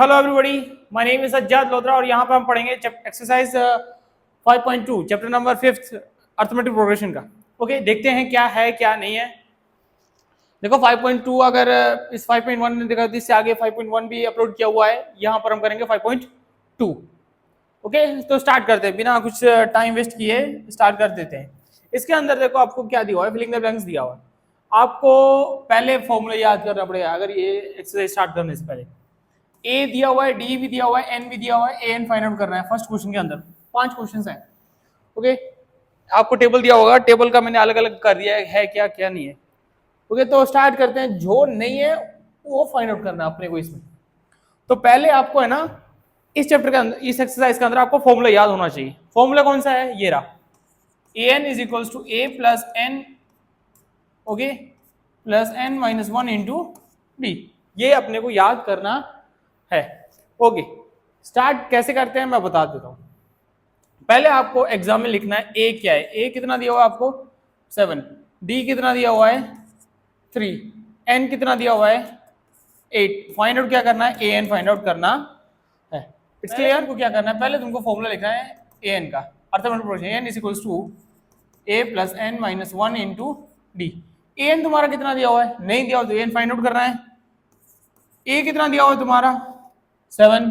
Hello everybody, my name is Sajjad Lodhra और यहाँ पर हम पढ़ेंगे exercise 5.2 chapter number 5 arithmetic progression का। ओके, देखते हैं क्या है क्या नहीं है। देखो 5.2 अगर इस 5.1 ने देखा तो इससे आगे 5.1 भी अपलोड किया हुआ है, यहाँ पर हम करेंगे 5.2। ओके, तो स्टार्ट करते हैं बिना कुछ टाइम वेस्ट किए, स्टार्ट कर देते हैं। इसके अंदर देखो आपको क्या दिया हुआ है, फिलिंग द ब्लैंक्स दिया हुआ है। आपको पहले फॉर्मूला याद करना पड़ेगा अगर ये एक्सरसाइज स्टार्ट करने से पहले। ए दिया हुआ है, डी भी दिया हुआ है, एन भी दिया हुआ है, ए एन फाइंड आउट करना है फर्स्ट क्वेश्चन के अंदर। 5 क्वेश्चंस हैं। ओके, आपको टेबल दिया होगा, टेबल का मैंने अलग अलग कर दिया है क्या क्या नहीं है। ओके, तो स्टार्ट करते हैं। जो नहीं है वो फाइंड आउट करना है अपने को इसमें। तो पहले आपको है ना इस चैप्टर के अंदर, इस एक्सरसाइज के अंदर आपको फॉर्मूला याद होना चाहिए। फॉर्मूला कौन सा है? ये रहा, A N is equals to A plus N, okay, plus N minus 1 into D. ये अपने को याद करना है। ओके, स्टार्ट कैसे करते हैं मैं बता देता हूं। पहले आपको एग्जाम में लिखना है ए क्या है। ए कितना दिया हुआ है आपको? 7। डी कितना दिया हुआ है? 3। एन कितना दिया हुआ है? 8। फाइंड आउट क्या करना है? ए एन फाइंड आउट करना है। It's clear? को क्या करना है, पहले तुमको फॉर्मूला लिखना है ए एन का, arithmetic progression. N is equals to A plus N minus 1 into D. A n तुम्हारा कितना दिया हुआ है? नहीं दिया हुआ तो ए एन फाइंड आउट करना है। ए कितना दिया हुआ है तुम्हारा? 7।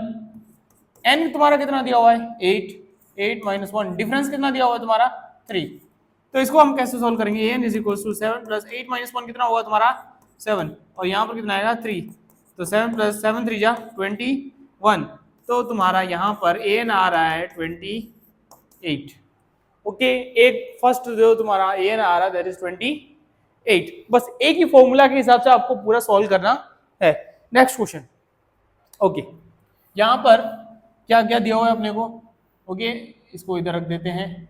एन तुम्हारा कितना दिया हुआ है? 8। 8 माइनस 1, डिफरेंस कितना दिया हुआ है तुम्हारा? 3। तो इसको हम कैसे सोल्व करेंगे? N is equal to 7 plus 8 minus 1 कितना होगा तुम्हारा? 7, और यहाँ पर कितना आएगा? 3। तो 7 प्लस 7 3 जा 21। तो तुम्हारा यहाँ पर एन आ रहा है 28। ओके, एक फर्स्ट जो तुम्हारा एन आ रहा है दैट इज 28। बस एक ही फॉर्मूला के हिसाब से आपको पूरा सॉल्व करना है। Next question. ओके, यहां पर क्या क्या दिया हुआ है अपने को? ओके, इसको इधर रख देते हैं।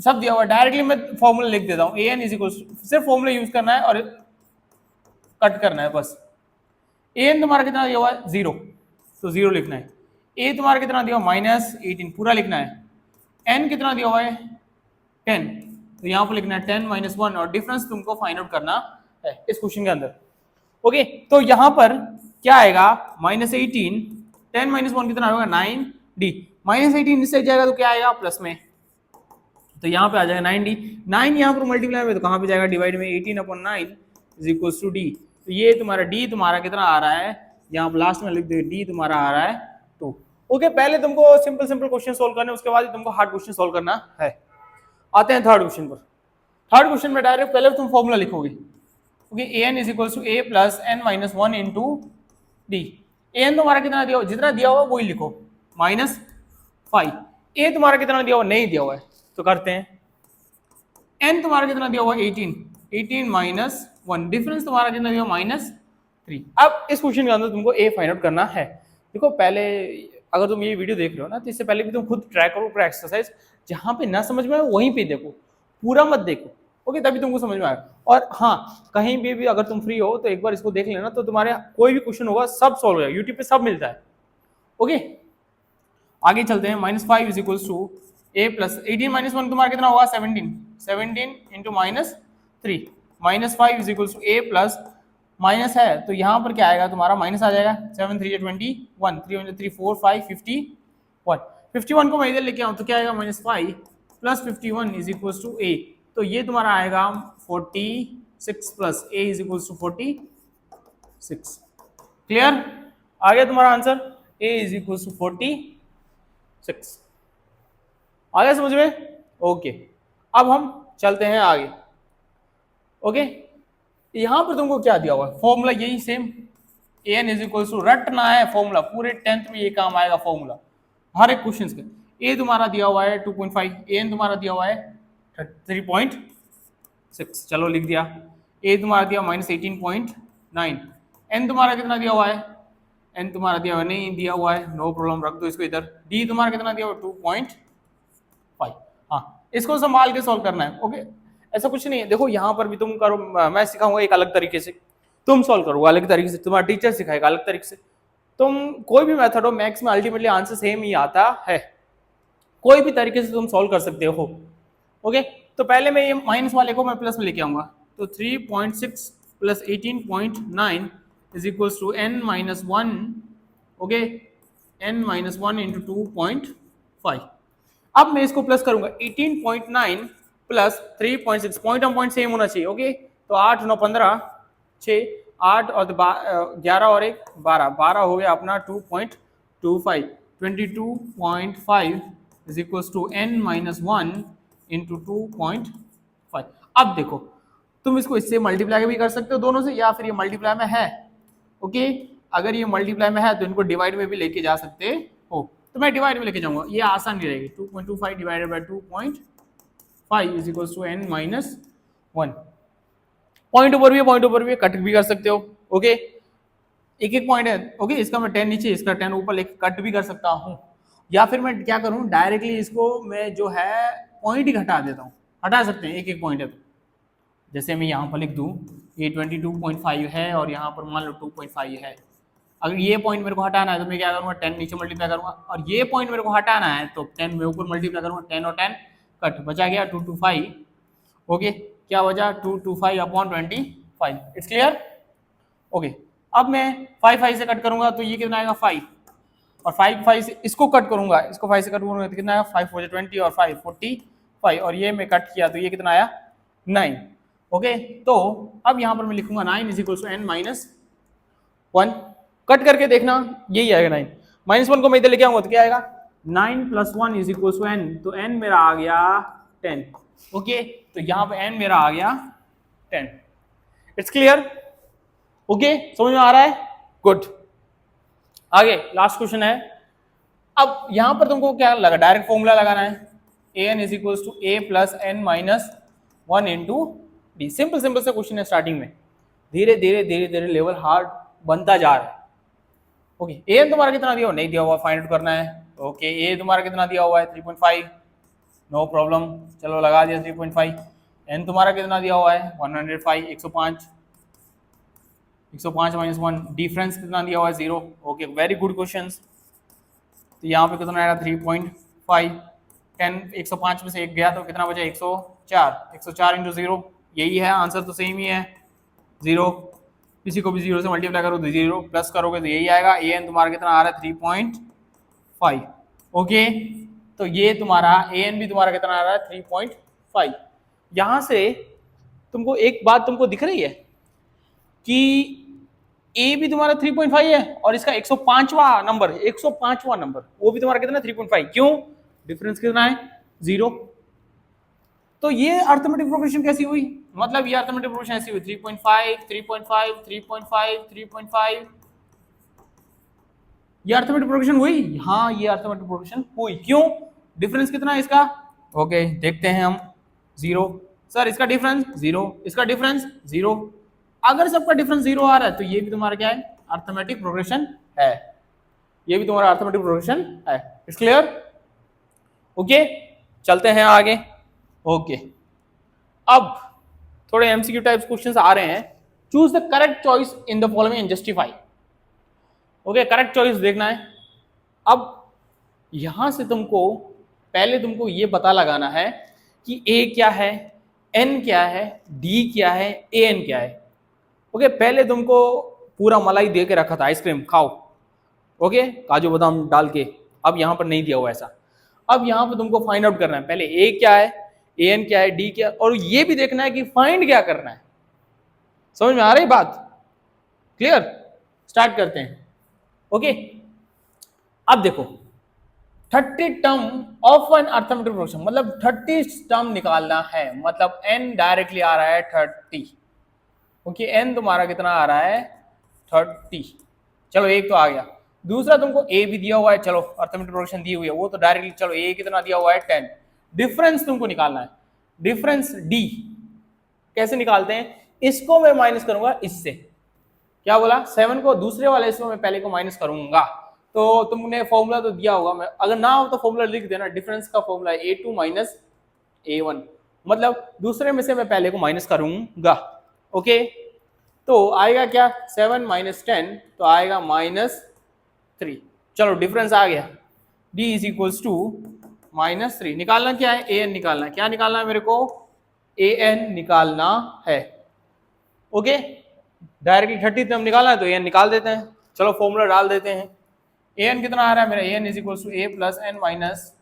सब दिया हुआ है, डायरेक्टली मैं फॉर्मूला लिख देता हूं। ए एन इज इक्वल, सिर्फ फॉर्मूला यूज करना है और कट करना है बस। ए एन तुम्हारा कितना दिया हुआ है? 0, तो 0 लिखना है। ए तुम्हारा कितना दिया हुआ? -18, पूरा लिखना है। एन कितना दिया हुआ है? 10, तो यहाँ पर लिखना है 10 माइनस 1, और डिफरेंस तुमको फाइंड आउट करना है इस क्वेश्चन के अंदर। ओके, तो यहां पर क्या आएगा? -18, 10 माइनस 1 कितना होगा? 9 डी। -18 इससे जाएगा तो क्या आएगा? प्लस में, तो यहाँ पे आ जाएगा 9 डी। 9 यहाँ पर मल्टीप्लाई में तो कहाँ पे जाएगा? डिवाइड में। 18/9 इज इक्वल्स टू डी। तो ये तुम्हारा डी तुम्हारा कितना आ रहा है? यहाँ पर लास्ट में लिख दो, डी तुम्हारा आ रहा है 2। ओके, पहले तुमको सिंपल सिंपल क्वेश्चन सोल्व करने, उसके बाद तुमको हार्ड क्वेश्चन सोल्व करना है। आते हैं थर्ड क्वेश्चन पर। थर्ड क्वेश्चन में डायरेक्ट पहले तुम फॉर्मूला लिखोगे। Okay, a N is equals to A plus N minus 1 into D. A n तुम्हारा कितना दिया हुआ? जितना दिया हुआ वही लिखो, -5। ए तुम्हारा कितना दिया हुआ? नहीं दिया हुआ है, तो करते हैं। एन तुम्हारा कितना दिया हुआ? 18। 18 माइनस 1, डिफरेंस तुम्हारा कितना दिया हुआ? -3। अब इस क्वेश्चन के अंदर तुमको ए फाइंड आउट करना है। देखो पहले अगर तुम ये वीडियो देख रहे हो ना, तो इससे पहले भी तुम खुद ट्राई करो पूरा एक्सरसाइज। जहां पे ना समझ में आए वहीं पे देखो, पूरा मत देखो। ओके, तभी तुमको समझ में आएगा। और हाँ, कहीं भी अगर तुम फ्री हो तो एक बार इसको देख लेना, तो तुम्हारे कोई भी क्वेश्चन होगा सब सॉल्व होगा, यूट्यूब पे सब मिलता है। ओके, आगे चलते हैं। -5 is equals to A plus 18 minus 1 तुम्हारा कितना होगा? 17 into -3। -5 is equals to A plus, minus है तो यहाँ पर क्या आएगा तुम्हारा? माइनस आ जाएगा। 7 3 21, 3 3 4 5 51। 51 को मैं इधर लेके आऊँ तो क्या आएगा? -5 plus 51 is equals to A. तो ये तुम्हारा आएगा 46 plus A is equals to 46। Clear? आ गया तुम्हारा answer? A is equals to 46। आ गया समझ में? ओके, अब हम चलते हैं आगे। ओके, यहां पर तुमको क्या दिया हुआ है? फॉर्मूला यही same, A N is equals to, रटना है फॉर्मूला। पूरे 10th में ये काम आएगा फॉर्मूला, हर एक क्वेश्चन के। ए तुम्हारा दिया हुआ है 2.5, ए एन तुम्हारा दिया हुआ है 3.6, चलो लिख दिया। ए तुम्हारा दिया -18.9। एन तुम्हारा कितना दिया हुआ है? एन तुम्हारा दिया हुआ नहीं दिया हुआ है, नो प्रॉब्लम, रख दो इसको इधर। डी तुम्हारा कितना दिया हुआ? 2.5। हाँ, इसको संभाल के सॉल्व करना है। ओके, ऐसा कुछ नहीं है। देखो यहाँ पर भी तुम करो, मैं सिखाऊंगा एक अलग तरीके से, तुम सॉल्व करो अलग तरीके से, तुम्हारा टीचर सिखाएगा अलग तरीके से। तुम कोई भी मेथड हो, मैथ्स में अल्टीमेटली आंसर सेम ही आता है। कोई भी तरीके से तुम सॉल्व कर सकते हो। ओके, तो पहले मैं ये माइनस वाले को मैं प्लस में लेके आऊंगा। तो 3.6 प्लस 18.9 is equals to n minus 1 okay, n minus 1 into 2.5। अब मैं इसको प्लस करूंगा 18.9 plus 3.6, point on point same होना चाहिए। ओके, तो 8 9 15 6 8 और 11 और 1 12, 12 हो गया अपना 2.25, 22.5 is equal to n minus 1 into 2.5। अब देखो, तुम इसको इससे मल्टीप्लाई भी कर सकते हो दोनों से, या फिर ये मल्टीप्लाई में है। ओके, अगर ये मल्टीप्लाई में है तो इनको डिवाइड में भी लेके जा सकते हो, तो मैं डिवाइड में लेके जाऊंगा, ये आसान भी रहेगी। 2.25 divided by 2.5 is equal to n minus 1। Point ऊपर भी है, पॉइंट ऊपर भी है, कट भी कर सकते हो। ओके, एक एक पॉइंट है। ओके, इसका मैं 10 नीचे, इसका 10 ऊपर लेके कट भी कर सकता हूँ, या फिर मैं क्या करूँ, डायरेक्टली इसको मैं जो है पॉइंट ही हटा देता हूँ। हटा सकते हैं, एक एक पॉइंट है तो। जैसे मैं यहाँ पर लिख दूँ ये 22.5 है और यहाँ पर मान लो 2.5 है। अगर ये पॉइंट मेरे को हटाना है तो मैं क्या करूँगा, 10 नीचे मल्टीप्लाई करूँगा, और ये पॉइंट मेरे को हटाना है तो 10 में ऊपर मल्टीप्लाई करूँगा, 10 और 10 कट, बचा गया 225। ओके, क्या बचा 225 अपॉन 25। It's clear. ओके, अब मैं 5 5 से कट करूँगा तो ये कितना आएगा 5, और 5 5 से इसको कट करूँगा, इसको 5 से कट करूँगा तो कितना आएगा 5 4 20 और 5 45, और ये मैं कट किया तो ये कितना आया 9। ओके, तो अब यहाँ पर मैं लिखूंगा 9 is equal to n minus 1। Cut करके देखना, यही आएगा 9। माइनस 1 को मैं इधर लेके आऊंगा तो क्या आएगा 9 plus 1 is equal to n, तो n मेरा आ गया 10। ओके, तो यहाँ पे n मेरा आ गया 10। It's clear. ओके, समझ में आ रहा है? गुड। आगे लास्ट क्वेश्चन है। अब यहां पर तुमको क्या लगा, डायरेक्ट फॉर्मूला लगाना है, an is equal to a plus n minus 1 into d. Simple simple सा क्वेश्चन है स्टार्टिंग में, धीरे धीरे धीरे धीरे लेवल हार्ड बनता जा रहा है। ओके, an तुम्हारा कितना दिया हुआ, नहीं दिया हुआ, फाइंड आउट करना है। ओके, a तुम्हारा कितना दिया हुआ है 3.5, नो प्रॉब्लम, चलो लगा दिया 3.5। n तुम्हारा कितना दिया हुआ है 105, 105 माइनस 1, डिफरेंस कितना दिया हुआ है 0। Okay, very good questions. तो यहाँ पे कितना आएगा 3.5, 10 105 में से एक गया तो कितना बचा 104, 104 इंटू 0, यही है आंसर, तो सेम ही है 0। किसी को भी 0 से मल्टीप्लाई करो तो 0, प्लस करोगे तो यही आएगा। an तुम्हारा कितना आ रहा है 3.5। ओके, तो ये तुम्हारा an भी तुम्हारा कितना आ रहा है 3.5। यहाँ से तुमको एक बात तुमको दिख रही है कि ए भी तुम्हारा 3.5 है और इसका 105वां नंबर, 105वां नंबर वो भी तुम्हारा कितना 3.5। क्यों? डिफरेंस कितना है 0। तो ये अर्थमेटिक प्रोग्रेशन कैसी हुई, मतलब ये अर्थमेटिक प्रोग्रेशन ऐसी हुई 3.5 3.5 3.5 3.5, ये अर्थमेटिक प्रोग्रेशन हुई। हाँ, ये अर्थमेटिक प्रोग्रेशन हुई। क्यों? डिफरेंस कितना है इसका? ओके, देखते हैं हम। 0। सर इसका डिफरेंस 0, इसका डिफरेंस 0। अगर सबका डिफरेंस 0 आ रहा है तो ये भी तुम्हारा क्या है, अर्थमेटिक प्रोग्रेशन है। ये भी तुम्हारा अर्थमेटिक प्रोग्रेशन है। It's clear. ओके, चलते हैं आगे। ओके, अब थोड़े एमसीक्यू टाइप्स क्वेश्चंस आ रहे हैं। Choose the correct choice in the following and justify. Okay, correct choice देखना है। अब यहां से तुमको पहले तुमको ये पता लगाना है कि ए क्या है, एन क्या है, डी क्या है, ए एन क्या है। ओके, पहले तुमको पूरा मलाई दे के रखा था, आइसक्रीम खाओ, ओके, काजू बादाम डाल के। अब यहाँ पर नहीं दिया हुआ ऐसा। अब यहाँ पर तुमको फाइंड आउट करना है, पहले ए क्या है, ए एन क्या है, डी क्या, और ये भी देखना है कि फाइंड क्या करना है। समझ में आ रही बात? क्लियर। स्टार्ट करते हैं। ओके, अब देखो 30 term of an arithmetic progression, मतलब 30 टर्म निकालना है, मतलब n डायरेक्टली आ रहा है 30। ओके, n तुम्हारा कितना आ रहा है 30। चलो एक तो आ गया। दूसरा तुमको a भी दिया हुआ है, चलो अर्थमेटिक प्रोग्रेशन दी हुई है वो तो डायरेक्टली, चलो a कितना दिया हुआ है 10। डिफरेंस तुमको निकालना है, डिफरेंस d कैसे निकालते हैं, इसको मैं माइनस करूंगा इससे। क्या बोला, 7 को दूसरे वाले इसमें मैं पहले को माइनस करूंगा। तो तुमने फॉर्मूला तो दिया होगा, मैं अगर ना हो तो फॉर्मूला लिख देना। डिफरेंस का फॉर्मूला है a2 माइनस a1, मतलब दूसरे में से मैं पहले को माइनस करूंगा। ओके, तो आएगा क्या 7 माइनस 10, तो आएगा -3। चलो डिफरेंस आ गया, d इज इक्वल्स टू -3। निकालना क्या है, an निकालना है। क्या निकालना है मेरे को, an निकालना है। ओके, डायरेक्टली 30 टर्म निकालना है तो an निकाल देते हैं। चलो फॉर्मूला डाल देते हैं। ए एन कितना आ रहा है मेरा, A N is equal to A plus N minus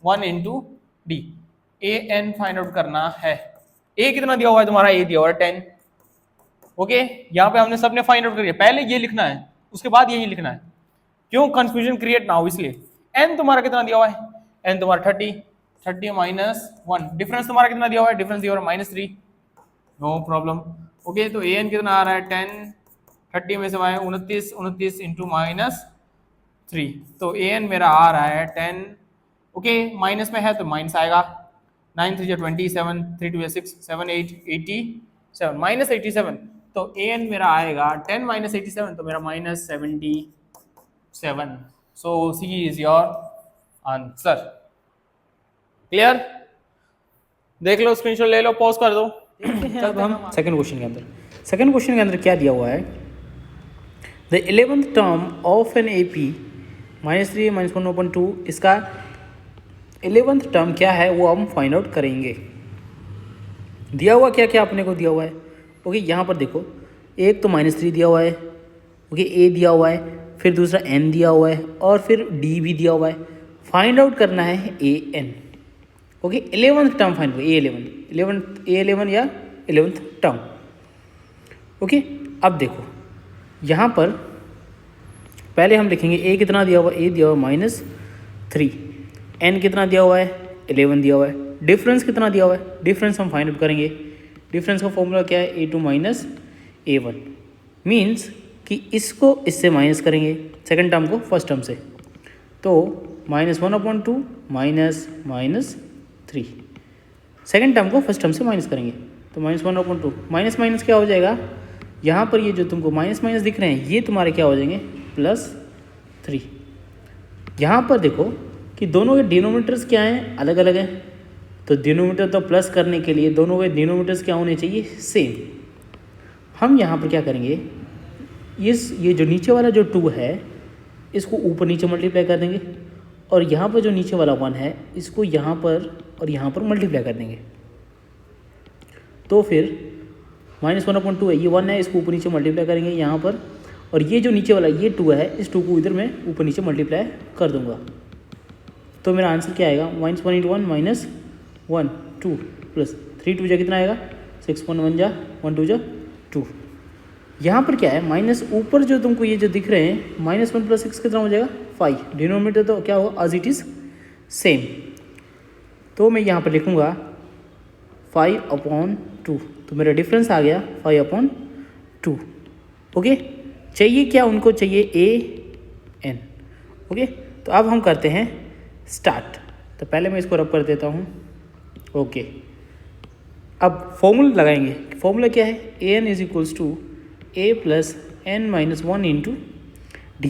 1 into D. A N find out करना है। ए कितना दिया हुआ है तुम्हारा, ए दिया हुआ है 10। ओके, यहाँ पे हमने सबने फाइंड आउट करिए, पहले ये लिखना है उसके बाद यही लिखना है, क्यों कंफ्यूजन क्रिएट ना हो इसलिए। एन तुम्हारा कितना दिया हुआ है, एन तुम्हारा 30 माइनस 1, डिफरेंस तुम्हारा कितना दिया हुआ है, डिफरेंस दिया हुआ है -3, नो प्रॉब्लम। ओके, तो ए एन कितना आ रहा है 10, 30 में से 29 इंटू -3, तो ए एन मेरा आ रहा है 10। ओके, माइनस में है तो माइनस आएगा, 9 3 27, 3 2 6 7 8 87 -87, तो ए एन मेरा आएगा 10 माइनस 87, तो मेरा -77। सो सी इज योर आंसर। क्लियर? देख लो, स्क्रीनशॉट ले लो, पॉज कर दो। अब हम सेकंड क्वेश्चन के अंदर, सेकंड क्वेश्चन के अंदर क्या दिया हुआ है, the 11th term of an A P -3 -1/2, इसका 11th टर्म क्या है वो हम फाइंड आउट करेंगे। दिया हुआ क्या क्या अपने को दिया हुआ है। ओके, यहाँ पर देखो, एक तो -3 दिया हुआ है, ओके, ए दिया हुआ है, फिर दूसरा एन दिया हुआ है, और फिर डी भी दिया हुआ है। फाइंड आउट करना है ए N. Okay, 11th term find करो, ए11 या 11th टर्म। ओके, अब देखो यहाँ पर पहले हम लिखेंगे ए कितना दिया हुआ है, ए दिया हुआ है -3, एन कितना दिया हुआ है 11 दिया हुआ है, डिफरेंस कितना दिया हुआ है, डिफरेंस हम फाइंड आउट करेंगे। डिफरेंस का फॉर्मूला क्या है, a2 माइनस a1, मीन्स कि इसको इससे माइनस करेंगे, सेकंड टर्म को फर्स्ट टर्म से, तो -1/2 -3, सेकंड टर्म को फर्स्ट टर्म से माइनस करेंगे, तो -1/2 माइनस क्या हो जाएगा, यहाँ पर ये जो तुमको माइनस दिख रहे हैं ये तुम्हारे क्या हो जाएंगे +3। यहाँ पर देखो कि दोनों के डिनोमिनेटर्स क्या हैं, अलग अलग हैं, तो डिनोमिनेटर तो प्लस करने के लिए दोनों के डिनोमिनेटर्स क्या होने चाहिए, सेम। हम यहाँ पर क्या करेंगे, ये जो नीचे वाला जो 2 है इसको ऊपर नीचे मल्टीप्लाई कर देंगे, और यहाँ पर जो नीचे वाला 1 है इसको यहाँ पर और यहाँ पर मल्टीप्लाई कर देंगे, तो फिर -1/2 है, ये 1 है, इसको ऊपर नीचे मल्टीप्लाई करेंगे यहाँ पर, और ये जो नीचे वाला ये 2 है, इस 2 को इधर मैं ऊपर नीचे मल्टीप्लाई कर दूंगा, तो मेरा आंसर क्या आएगा, -1 × 1 -1 2 प्लस 3 2 जा कितना आएगा 6 1 जा 1 2 जा 2। यहाँ पर क्या है, माइनस ऊपर जो तुमको ये जो दिख रहे हैं -1 + 6 कितना हो जाएगा 5, डिनोमिनेटर तो क्या होगा एज इट इज़ सेम, तो मैं यहाँ पर लिखूँगा 5/2, तो मेरा डिफरेंस आ गया 5/2। ओके, चाहिए क्या उनको, चाहिए a n। ओके, तो अब हम करते हैं स्टार्ट, तो पहले मैं इसको रब कर देता हूँ। ओके, अब फॉर्मूला लगाएंगे, फॉर्मूला क्या है, an = a + n - 1 × d।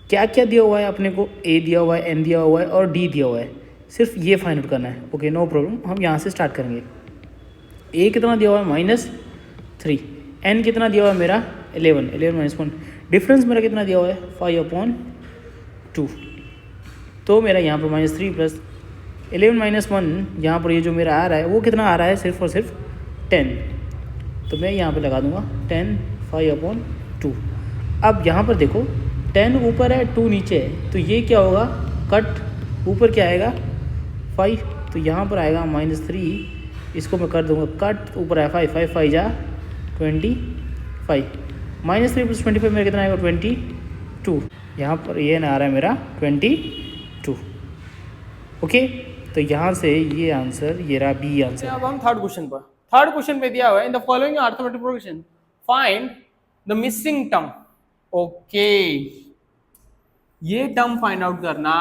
क्या क्या दिया हुआ है अपने को, a दिया हुआ है, n दिया हुआ है और d दिया हुआ है, सिर्फ ये फाइंड आउट करना है। ओके, नो प्रॉब्लम, हम यहाँ से स्टार्ट करेंगे। a कितना दिया हुआ है -3, n कितना दिया हुआ है मेरा 11 - 1, डिफरेंस मेरा कितना दिया हुआ है 5/2, तो मेरा यहाँ पर -3 + 11 - 1, यहाँ पर ये जो मेरा आ रहा है वो कितना आ रहा है, सिर्फ और सिर्फ 10, तो मैं यहाँ पे लगा दूँगा 10 5/2। अब यहाँ पर देखो 10 ऊपर है 2 नीचे है, तो ये क्या होगा, कट, ऊपर क्या आएगा 5, तो यहाँ पर आएगा -3, इसको मैं कर दूँगा कट, ऊपर है 5 5 5 जा 25, -3 + 25 मेरा कितना आएगा 22, यहाँ पर ये ना आ रहा है मेरा 22। ओके, तो यहाँ से ये आंसर, ये रहा बी आंसर। अब हम थर्ड क्वेश्चन पर, थर्ड क्वेश्चन में दिया हुआ है in the following arithmetic progression find the missing term. Okay, ये टर्म फाइंड आउट करना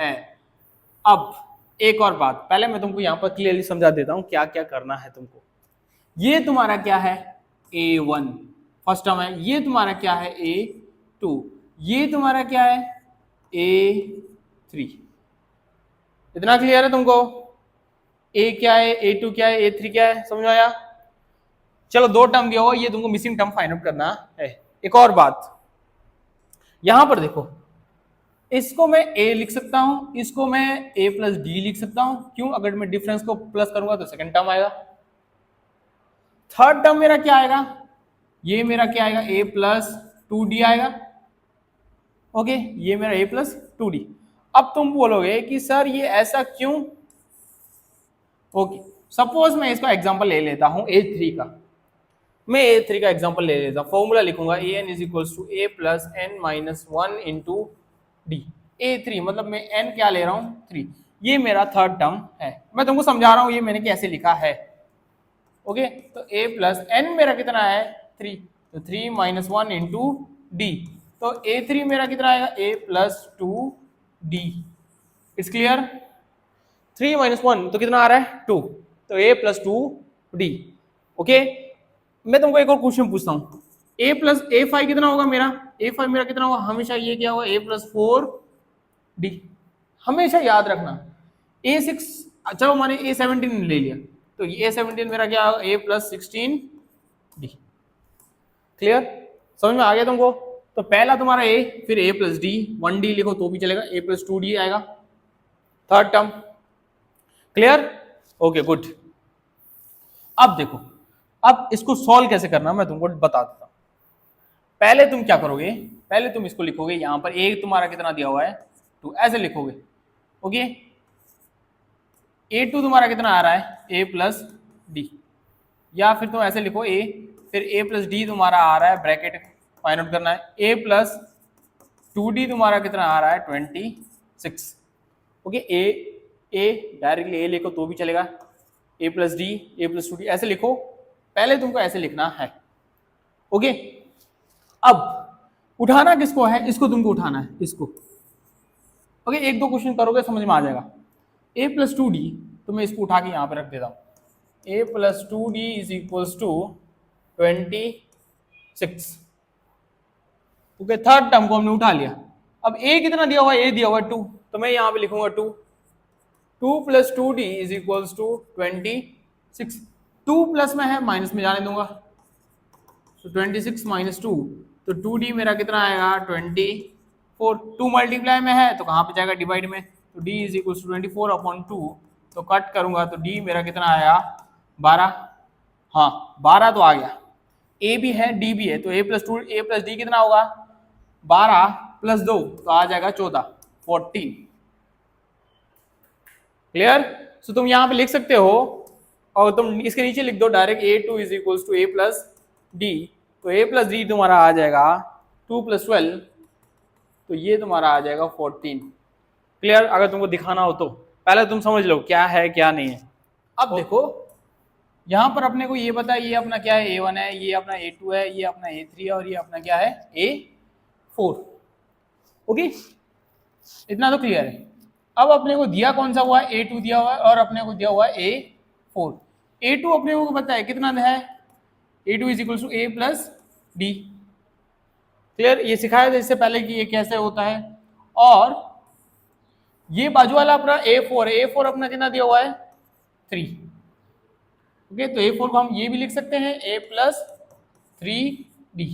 है। अब एक और बात, पहले मैं तुमको यहाँ पर क्लियरली समझा देता हूँ क्या क्या करना है तुमको। ये तुम्हारा क्या है a1 फर्स्ट टर्म है, ये तुम्हारा क्या है a2, ये तुम्हारा क्या है a3। इतना क्लियर है तुमको, a क्या है, a2 क्या है, a3 क्या है, समझ आया। चलो, 2 टर्म दिया हुआ, ये तुमको मिसिंग टर्म फाइंड आउट करना है। एक और बात, यहां पर देखो, इसको मैं a लिख सकता हूं, इसको मैं a + d लिख सकता हूं, क्यों, अगर मैं डिफरेंस को प्लस करूंगा तो सेकंड टर्म आएगा। थर्ड टर्म मेरा क्या आएगा, ये मेरा क्या आएगा a + 2d आएगा। ओके ये मेरा a प्लस 2d। अब तुम बोलोगे कि सर ये ऐसा क्यों। ओके सपोज मैं इसका एग्जांपल ले लेता हूं a3 का। मैं a3 का एग्जांपल ले लेता हूं, फॉर्मूला लिखूंगा an is equals to a plus n minus 1 into d. a3 मतलब मैं n क्या ले रहा हूं 3, ये मेरा थर्ड टर्म है। मैं तुमको समझा रहा हूं ये मैंने कैसे लिखा है। ओके तो a प्लस n मेरा कितना है 3, तो 3 माइनस 1 इंटू डी, तो a3 मेरा कितना आएगा a plus 2d। It's clear. 3 minus 1 तो कितना आ रहा है 2, तो a प्लस 2d। ओके मैं तुमको एक और क्वेश्चन पूछता हूं, a प्लस a5 कितना होगा मेरा, a5 मेरा कितना होगा, हमेशा ये क्या होगा a प्लस 4d। हमेशा याद रखना a6, चलो मैंने a17 ले लिया, तो ये a17 मेरा क्या होगा a प्लस 16d। क्लियर, समझ में आ गया तुमको। तो पहला तुम्हारा a, फिर a प्लस डी, 1d लिखो तो भी चलेगा, a प्लस 2d आएगा third term. Clear, okay good. अब देखो, अब इसको सॉल्व कैसे करना मैं तुमको बता देता हूं। पहले तुम क्या करोगे, पहले तुम इसको लिखोगे, यहां पर a तुम्हारा कितना दिया हुआ है 2, ऐसे लिखोगे। ओके a2 तुम्हारा कितना आ रहा है a प्लस डी, या फिर तुम ऐसे लिखो a, फिर a प्लस डी तुम्हारा आ रहा है, ब्रैकेट फाइंड आउट करना है, a प्लस 2d तुम्हारा कितना आ रहा है 26। ओके a डायरेक्टली a लिखो तो भी चलेगा, a plus D, a plus 2d ऐसे लिखो, पहले तुमको ऐसे लिखना है। ओके अब उठाना किसको है, इसको तुमको उठाना है, इसको। ओके एक दो क्वेश्चन करोगे समझ में आ जाएगा। a प्लस 2d तो मैं इसको उठा के यहां पे रख देता हूं, a plus 2d is equals to 26। Okay third term को हमने उठा लिया। अब a कितना दिया हुआ है, a दिया हुआ है 2, तो मैं यहां पे लिखूंगा 2 plus 2d is equals to 26। 2 plus में है माइनस में जाने दूंगा, तो 26 माइनस 2, तो 2d मेरा कितना आएगा 24। 2 मल्टीप्लाई में है तो कहाँ पे जाएगा डिवाइड में, तो d is equal to 24 upon 2, तो कट करूंगा तो d मेरा कितना आया 12। हाँ 12 तो आ गया, a भी है d भी है, तो a प्लस d कितना होगा 12 प्लस 2 तो आ जाएगा 14 14। क्लियर, सो तुम यहाँ पे लिख सकते हो, और तुम इसके नीचे लिख दो direct a2 is equal to a plus d, तो a प्लस डी तुम्हारा आ जाएगा 2 प्लस 12, तो ये तुम्हारा आ जाएगा 14। क्लियर, अगर तुमको दिखाना हो तो पहले तुम समझ लो क्या है क्या नहीं है। अब देखो यहां पर अपने को ये पता है, ये अपना क्या है a1 है, ये अपना a2 है, ये अपना a3 है, और ये अपना क्या है a4। ओके इतना तो क्लियर है। अब अपने को दिया कौन सा हुआ है, a2 दिया हुआ है, और अपने को दिया हुआ है a4। a2 अपने को पता है कितना है, a2 is equal to a plus d. Clear, ये सिखाया था इससे पहले कि ये कैसे होता है। और ये बाजू वाला अपना a4 है, a4 अपना कितना दिया हुआ है 3। ओके तो a4 को हम ये भी लिख सकते हैं a प्लस 3d।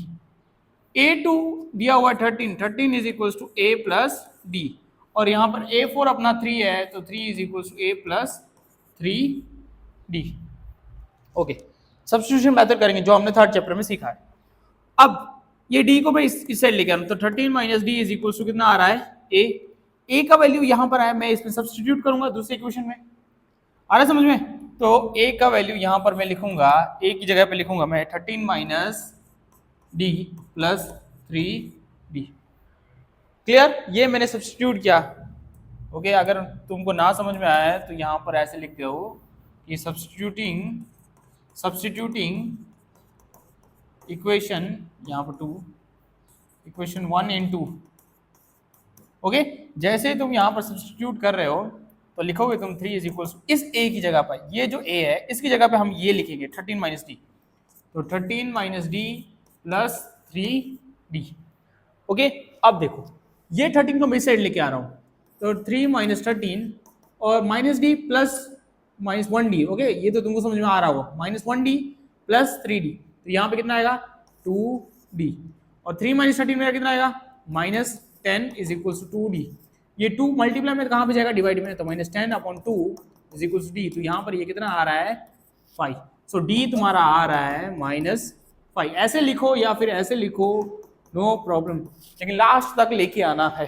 a2 दिया हुआ है 13 is equal to a plus d, और यहाँ पर a4 अपना 3 है, तो 3 is equal to a plus 3d। Okay substitution method करेंगे जो हमने थर्ड चैप्टर में सीखा है। अब ये d को मैं इस साइड लेकर आऊँ, तो 13 minus d is equal to कितना आ रहा है a का वैल्यू यहाँ पर है, मैं इसमें सब्स्टिट्यूट करूंगा दूसरे इक्वेशन में। आ रहा है समझ में, तो a का वैल्यू यहाँ पर मैं लिखूंगा, a की जगह पे लिखूंगा मैं 13 minus D plus 3d। Clear, ये मैंने सब्स्टिट्यूट किया। ओके अगर तुमको ना समझ में आया है तो यहाँ पर ऐसे लिखते हो कि सब्स्टिट्यूटिंग इक्वेशन, यहाँ पर 2 इक्वेशन 1 इन 2। ओके जैसे तुम यहाँ पर सब्स्टिट्यूट कर रहे हो तो लिखोगे तुम 3 इज इक्वल टू इस a की जगह पर, ये जो a है इसकी जगह पे हम ये लिखेंगे 13 माइनस डी, तो 13 minus D plus 3d। Okay अब देखो ये 13 को मैं इस साइड लेके आ रहा हूँ, तो 3 माइनस 13 और minus D plus minus 1d। Okay ये तो तुमको समझ में आ रहा होगा, माइनस 1d प्लस 3d, तो यहाँ पे कितना आएगा 2d, और 3 माइनस 13 मेरा कितना आएगा minus 10 is equal to 2d। ये 2 मल्टीप्लाई में कहाँ पे जाएगा डिवाइड में, तो minus 10 upon 2 is equal to d, तो यहाँ पर ये कितना आ रहा है 5। सो d तुम्हारा आ रहा है -5। ऐसे लिखो या फिर ऐसे लिखो, नो प्रॉब्लम, लेकिन लास्ट तक लेके आना है।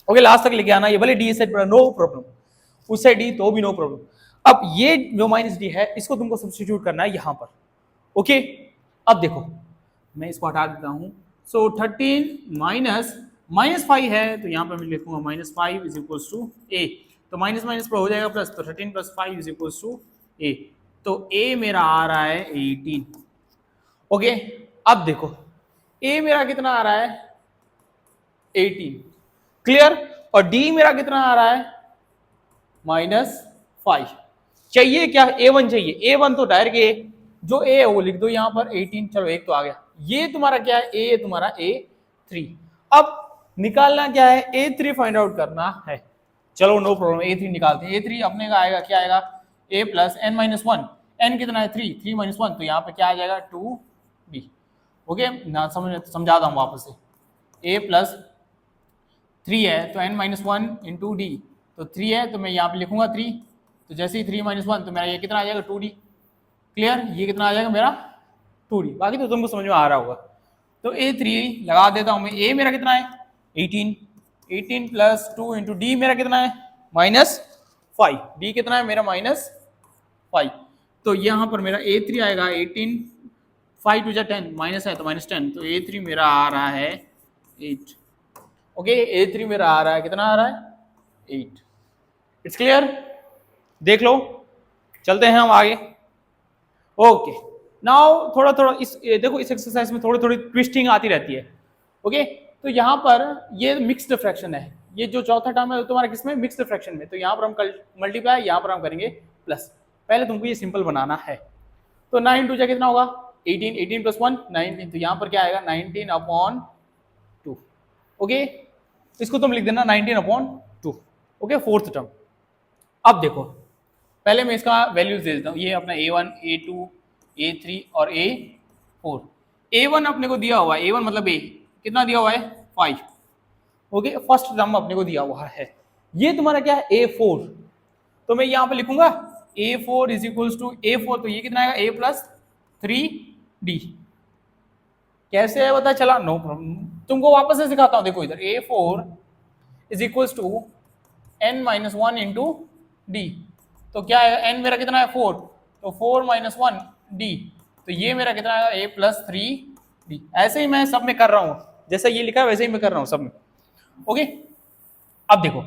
ओके, लास्ट तक लेके आना, ये भले डी सेट पर नो प्रॉब्लम, उससे डी तो भी नो प्रॉब्लम। अब ये जो माइनस डी है इसको तुमको सब्स्टिट्यूट करना है यहां पर। ओके, अब देखो मैं इसको हटा देता हूं। सो 13 माइनस 5 है, तो यहां पर मैं लिखूंगा -5 इज इक्वल्स टू ए। तो माइनस माइनस पर हो जाएगा प्लस, तो 13 + 5 इज इक्वल्स टू ए। तो ए मेरा आ रहा है 18। ओके, अब देखो ए मेरा कितना आ रहा है 18, क्लियर। और डी मेरा कितना आ रहा है -5। चाहिए क्या, A1 चाहिए। A1 तो डायरेक्ट ए, जो ए है वो लिख दो यहां पर 18। चलो एक तो आ गया, ये तुम्हारा क्या है, ए तुम्हारा A3। अब निकालना क्या है, A3 फाइंड आउट करना है। चलो नो प्रॉब्लम, A3 निकालते हैं। A3 अपने का आएगा, क्या आएगा, a + n-1। n कितना है 3, 3 - 1, तो यहाँ पे क्या आ जाएगा 2b। ओके ना, समझाता हूँ वापस से। a + 3 है तो n-1 × d, तो 3 है तो मैं यहाँ पे लिखूंगा 3। तो जैसे ही 3 - 1 तो मेरा ये कितना आ जाएगा 2d। क्लियर, ये कितना आ जाएगा मेरा 2d। बाकी तो तुमको समझ में आ रहा होगा। तो A3 लगा देता हूँ मैं। a मेरा कितना है 18, 18 + 2 × d मेरा कितना है -5। d कितना है मेरा -5। तो यहाँ पर मेरा A3 आएगा 18, 5 × 10 माइनस है तो -10, तो A3 मेरा आ रहा है 8। ओके, A3 मेरा आ रहा है, कितना आ रहा है 8। इट्स क्लियर, देख लो, चलते हैं हम आगे। ओके, नाउ थोड़ा थोड़ा देखो इस एक्सरसाइज में थोड़ी थोड़ी ट्विस्टिंग आती रहती है। ओके, तो यहाँ पर ये मिक्स्ड फ्रैक्शन है, ये जो चौथा टर्म है तुम्हारा किसमें, मिक्स्ड फ्रैक्शन में। तो यहाँ पर हम मल्टीप्लाई, यहाँ पर हम करेंगे प्लस। पहले तुमको ये सिंपल बनाना है। तो 9 × 2 कितना होगा 18, 18 + 1 19, तो यहाँ पर क्या आएगा 19/2। ओके, इसको तुम लिख देना 19/2। Okay, fourth term. अब देखो पहले मैं इसका वैल्यूज दे देता हूँ। ये अपना A1, A2, A3 और A4। A1 अपने को दिया हुआ है, A1 मतलब A कितना दिया हुआ है 5। ओके, फर्स्ट टर्म अपने को दिया हुआ है। ये तुम्हारा क्या है A4, तो मैं यहाँ पे लिखूंगा A4 is equals to A4, तो ये कितना आएगा A + 3D। कैसे है पता चला, नो प्रॉब्लम, तुमको वापस से सिखाता हूँ। देखो इधर A4 is equals to n-1 × d, तो क्या है n मेरा कितना है 4, तो 4 - 1 d, तो ये मेरा कितना आएगा A + 3d। ऐसे ही मैं सब में कर रहा हूँ, जैसा ये लिखा है वैसे ही मैं कर रहा हूँ सब में। ओके, अब देखो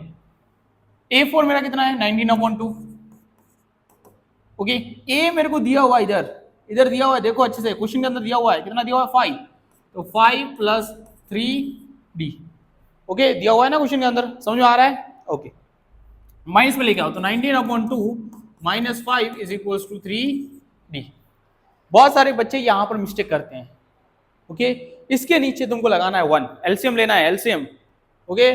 A4 मेरा कितना है 19/2। ओके, A मेरे को दिया हुआ इधर इधर दिया हुआ है, देखो अच्छे से क्वेश्चन के अंदर दिया हुआ है, कितना दिया हुआ है 5, तो 5 + 3d। ओके, दिया हुआ है ना क्वेश्चन के अंदर, समझ में आ रहा है। ओके, माइनस में लेके आओ, तो 19/2 - 5 इज इक्वल्स टू 3d। बहुत सारे बच्चे यहाँ पर मिस्टेक करते हैं। ओके, इसके नीचे तुमको लगाना है 1, एलसीएम लेना है, एलसीएम। ओके,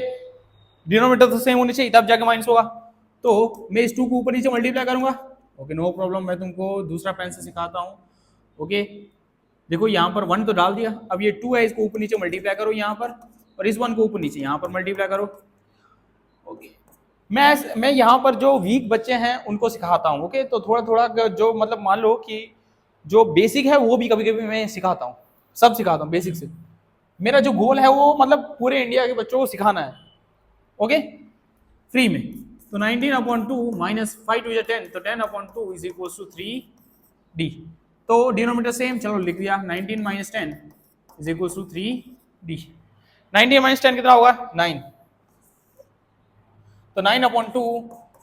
डिनोमिनेटर तो सेम होनी चाहिए तब जाके माइनस होगा। तो मैं इस 2 को ऊपर नीचे मल्टीप्लाई करूंगा। ओके, नो प्रॉब्लम, मैं तुमको दूसरा पेन से सिखाता हूँ। ओके, देखो यहाँ पर 1 तो डाल दिया, अब ये 2 है, इसको ऊपर नीचे मल्टीप्लाई करो यहाँ पर, और इस 1 को ऊपर नीचे यहाँ पर मल्टीप्लाई करो। ओके, मैं यहाँ पर जो वीक बच्चे हैं उनको सिखाता हूँ। ओके, तो थोड़ा थोड़ा जो मतलब मान लो कि जो बेसिक है वो भी कभी कभी मैं सिखाता हूँ, सब सिखाता हूँ बेसिक से। मेरा जो गोल है वो मतलब पूरे इंडिया के बच्चों को सिखाना है। ओके, फ्री में। तो 19/2 - 5 × 10, तो 10/2 इज इक्वल्स टू 3d। तो डिनोमिनेटर सेम, चलो लिख दिया 19 - 10 इज इक्वल्स टू 3d। 19 - 10 कितना होगा 9, तो 9/2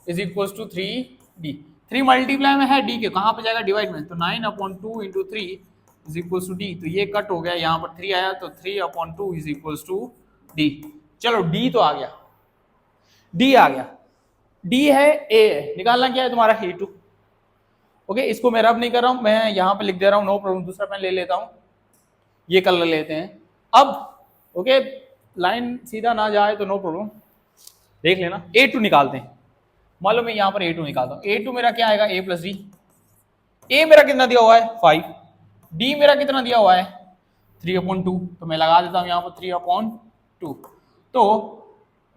is equals to 3d। 3 multiply में है d के, कहाँ पे जाएगा डिवाइड में, तो 9/2 × 3 इज इक्वल्स टू d। तो ये कट हो गया, यहाँ पर 3 आया, तो 3/2 इज इक्वल्स टू d। चलो d तो आ गया, d आ गया, d है a है, निकालना क्या है तुम्हारा A2। ओके, इसको मैं रब नहीं कर रहा हूँ, मैं यहाँ पे लिख दे रहा हूँ, नो प्रॉब्लम। दूसरा पेन ले लेता हूँ, ये कलर लेते हैं अब। ओके, लाइन सीधा ना जाए तो नो प्रॉब्लम, देख लेना। A2 निकालते हैं, मान लो मैं यहाँ पर A2 निकालता हूँ। A2 मेरा क्या आएगा A + d। A मेरा कितना दिया हुआ है 5, d मेरा कितना दिया हुआ है 3/2, तो मैं लगा देता हूँ यहाँ पर 3/2। तो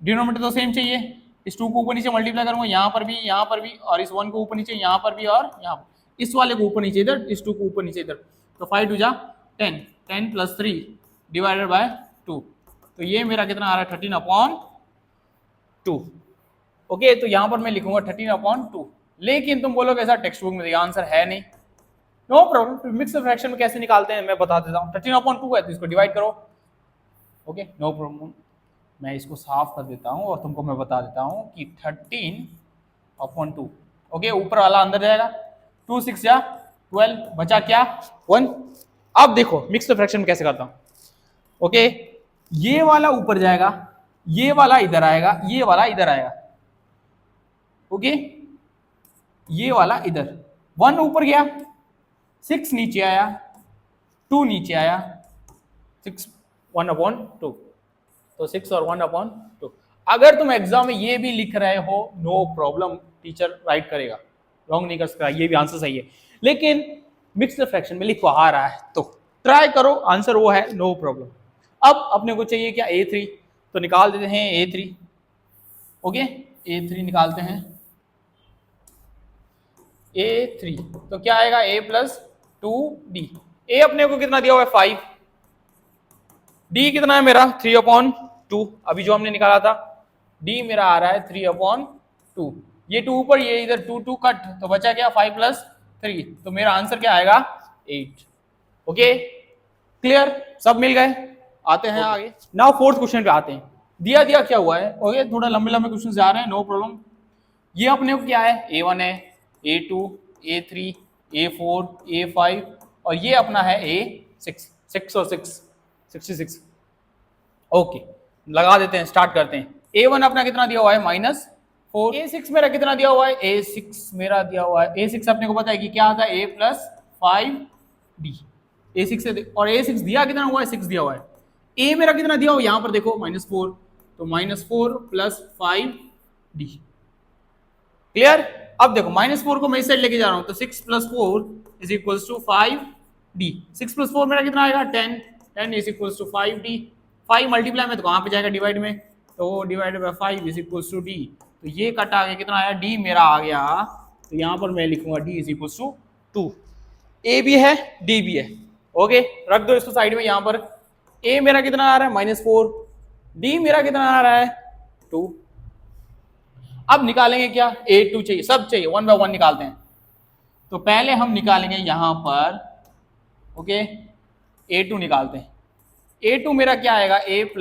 डिनोमिनेटर तो सेम चाहिए, इस 2 को ऊपर नीचे मल्टीप्लाई करूंगा, यहाँ पर भी, और इस 1 को ऊपर नीचे यहाँ पर भी, और यहाँ पर इस वाले को ऊपर नीचे इधर, इस 2 को ऊपर नीचे इधर। तो 5 × 2 = 10, 10 + 3 डिवाइडेड बाय 2। तो ये मेरा कितना आ रहा है 13/2। ओके, तो यहां पर मैं लिखूंगा 13/2। लेकिन तुम बोलोगे ऐसा टेक्स्ट बुक में दिया आंसर है नहीं, नो प्रॉब्लम। मिक्स फ्रैक्शन में कैसे निकालते हैं मैं बता देता हूँ। 13/2 है तो इसको डिवाइड करो। ओके, नो प्रॉब्लम, मैं इसको साफ कर देता हूँ और तुमको मैं बता देता हूँ कि 13/2। ओके, ऊपर वाला अंदर जाएगा, 2 6 या 12, बचा क्या 1। अब देखो मिक्स फ्रैक्शन में कैसे करता हूँ। ओके, ये वाला ऊपर जाएगा, ये वाला इधर आएगा, ये वाला इधर आएगा। ओके, ये वाला इधर, 1 ऊपर गया, 6 नीचे आया, 2 नीचे आया, 6 1/2, तो 6 और 1/2। अगर तुम एग्जाम में ये भी लिख रहे हो नो प्रॉब्लम, टीचर राइट करेगा, रॉन्ग नहीं कर सकता, ये भी आंसर सही है। लेकिन मिक्स्ड फ्रैक्शन में लिखवा रहा है तो ट्राई करो, आंसर वो है, नो प्रॉब्लम। अब अपने को चाहिए क्या A3, तो निकाल देते हैं A3। ओके, A3 निकालते हैं, A3 तो क्या आएगा A + 2D। A अपने को कितना दिया हुआ है 5, D कितना है मेरा 3/2, अभी जो हमने निकाला था। D मेरा आ रहा है 3/2, ये 2 ऊपर, ये इधर 2 2 कट, तो बचा क्या 5 + 3, तो मेरा आंसर क्या आएगा 8। ओके, क्लियर, सब मिल गए। आते हैं आगे, नाउ फोर्थ क्वेश्चन पे आते हैं। दिया क्या हुआ है। ओके, थोड़ा लंबे लंबे क्वेश्चन जा रहे हैं, नो प्रॉब्लम। ये अपने को क्या है A1 है, A2, A3, A4, A5 और ये अपना है A6, 6 और 6 66। ओके, लगा देते हैं, स्टार्ट करते हैं। A1 अपना कितना दिया हुआ है -4, A6 मेरा कितना दिया हुआ है, A6 मेरा दिया हुआ है, A6 अपने को पता है कि क्या आता है A + 5D, A6 से, और A6 दिया कितना हुआ है 6 दिया हुआ है। A मेरा कितना दिया हुआ है, यहां पर देखो -4, तो -4 + 5D। क्लियर, अब देखो -4 को मैं इस साइड लेके जा रहा हूं, तो 6 + 4 = 5D। 6 + 4 मेरा कितना आएगा 10, 10 = 5D। 5 मल्टीप्लाई में तो कहां पे जाएगा डिवाइड में, तो डिवाइडेड बाय 5 = D। तो ये कट आ गया, कितना आया D मेरा आ गया, तो यहां पर मैं लिखूंगा D = 2। A भी है D भी है। ओके, रख दो इसको साइड में। यहां पर A मेरा कितना आ रहा है -4, D मेरा कितना आ रहा है 2। अब निकालेंगे क्या, A2 चाहिए, सब चाहिए, 1 बाय 1 निकालते हैं। तो पहले हम निकालेंगे यहां पर, ओके, A2 निकालते हैं। A2 मेरा क्या आएगा A +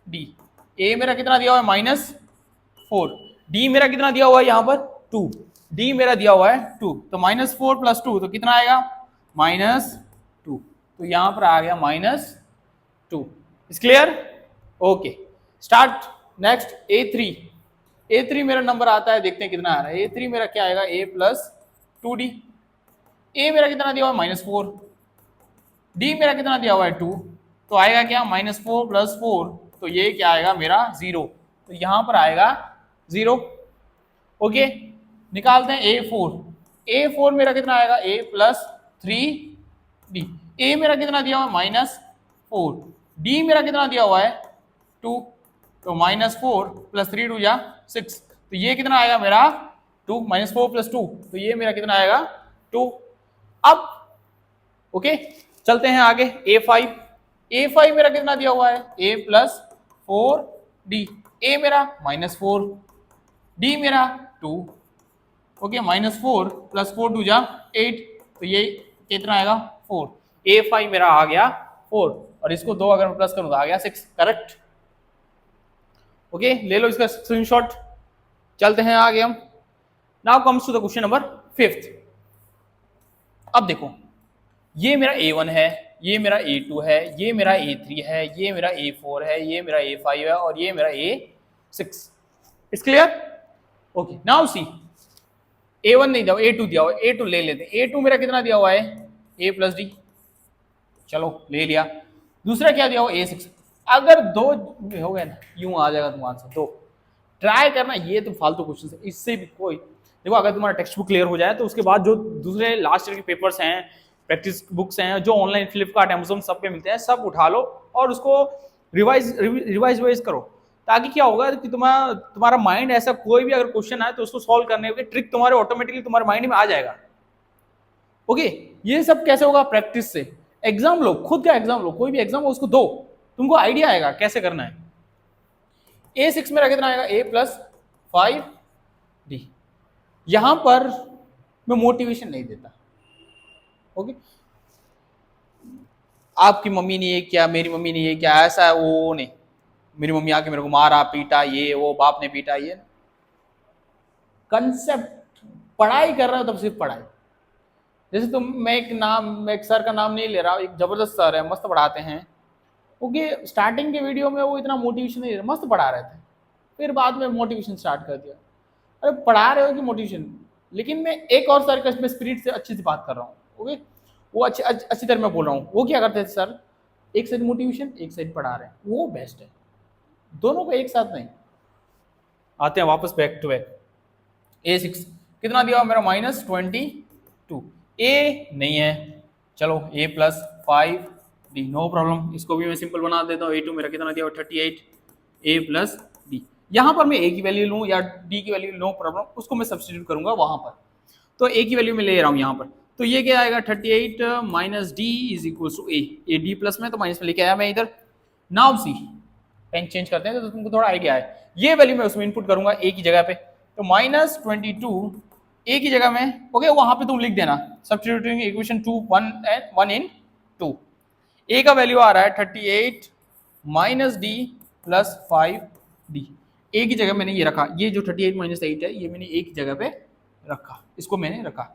D। A मेरा कितना दिया हुआ है -4, D मेरा कितना दिया हुआ है यहां पर 2, D मेरा दिया हुआ है 2, तो -4 + 2 तो कितना आएगा -2, तो यहां पर आ गया -2। Is clear, okay, start. Next A3, A3 मेरा नंबर आता है, देखते हैं कितना आ रहा है। A3 मेरा क्या आएगा A + 2D। A मेरा कितना दिया हुआ है -4, D मेरा कितना दिया हुआ है 2, तो आएगा क्या -4 + 4, तो ये क्या आएगा मेरा 0, तो यहां पर आएगा 0। ओके, निकालते हैं A4। A4 मेरा कितना आएगा A + 3D। A मेरा कितना दिया हुआ है -4, D मेरा कितना दिया हुआ है 2, तो -4 + 3 2 = 6, तो ये कितना आएगा मेरा 2, -4 + 2, तो ये मेरा कितना आएगा 2। अब ओके, चलते हैं आगे। A5 मेरा कितना दिया हुआ है A + 4D। A मेरा -4, D मेरा 2, ओके, -4 + 4 2 = 8, तो ये कितना आएगा 4। A5 मेरा आ गया 4, और इसको 2 अगर मैं प्लस करूं तो आ गया 6, करेक्ट। ओके, ले लो इसका स्क्रीनशॉट। चलते हैं आगे हम। Now comes to the question number 5। अब देखो, ये मेरा A1 है, ये मेरा A2 है, ये मेरा A3 है, ये मेरा A4 है, ये मेरा A5 है और ये मेरा A6। Is clear, okay. Now see, A1 नहीं दिया, A2 दिया हुआ है, A2 ले लेते हैं। A2 मेरा कितना दिया हुआ है A + D, चलो ले लिया। दूसरा क्या दिया हुआ A6। अगर 2 हो गए ना, यूं आ जाएगा तुम्हारा आंसर 2। ट्राई करना, ये तो फालतू क्वेश्चन है, इससे भी कोई देखो, अगर तुम्हारा टेक्स्ट बुक क्लियर हो जाए तो उसके बाद जो दूसरे लास्ट ईयर के पेपर्स हैं, प्रैक्टिस बुक्स हैं, जो ऑनलाइन फ्लिपकार्ट अमेजोन सब पे मिलते हैं, सब उठा लो और उसको रिवाइज करो, ताकि क्या होगा कि तुम्हारा माइंड ऐसा कोई भी अगर क्वेश्चन आए तो उसको सॉल्व करने की ट्रिक तुम्हारे ऑटोमेटिकली तुम्हारे माइंड में आ जाएगा। ओके, ये सब कैसे होगा, प्रैक्टिस से। एग्जाम लो, खुद का एग्जाम लो, कोई भी एग्जाम हो उसको दो, तुमको आइडिया आएगा कैसे करना है। A6 मेरा कितना आएगा, A प्लस 5D। यहां पर मैं मोटिवेशन नहीं देता, ओके। आपकी मम्मी ने ये किया, मेरी मम्मी ने ये किया, ऐसा है वो नहीं, मेरी मम्मी आके मेरे को मारा पीटा, ये वो बाप ने पीटा, ये कंसेप्ट पढ़ाई कर रहा हो तब सिर्फ पढ़ाई। जैसे तुम, मैं एक सर का नाम नहीं ले रहा, एक जबरदस्त सर है, मस्त पढ़ाते हैं, क्योंकि स्टार्टिंग के वीडियो में वो इतना मोटिवेशन नहीं, मस्त पढ़ा रहे थे, फिर बाद में मोटिवेशन स्टार्ट कर दिया। अरे पढ़ा रहे हो कि मोटिवेशन, लेकिन मैं एक और सर का इसमें स्पिरिट से अच्छे से बात कर रहा हूँ, ओके। वो अच्छी तरह मैं बोल रहा हूँ। वो क्या करते थे सर, एक साइड मोटिवेशन एक साइड पढ़ा रहे हैं, वो बेस्ट है, दोनों को एक साथ नहीं। आते हैं वापस बैक टू बैक। A6 कितना दिया मेरा, -22। A नहीं है, चलो A plus 5D, no problem, इसको भी मैं सिंपल बना देता हूँ। A2 मेरा कितना दिया, 38, A प्लस D। यहाँ पर मैं A की वैल्यू लूँ या D की वैल्यू, नो प्रॉब्लम, उसको मैं सब्सटीट्यूट करूंगा वहां पर। तो A की वैल्यू मैं ले रहा हूँ यहाँ पर, तो ये क्या आएगा, 38 minus D is equal to A D plus में, तो माइनस में लेके आया मैं इधर। नाउ सी, पेन चेंज करते हैं तो तुमको थोड़ा आइडिया है। ये वैल्यू मैं उसमें इनपुट करूंगा A की जगह पे, तो -22 A की जगह में, ओके, वहां पे तुम लिख देना सब्स्टिट्यूटिंग इक्वेशन 2 1 इन 2। A का वैल्यू आ रहा है 38 minus D plus 5D। A की जगह मैंने ये रखा, ये जो 38 माइनस 8 है, ये मैंने A की जगह पे रखा, इसको मैंने रखा।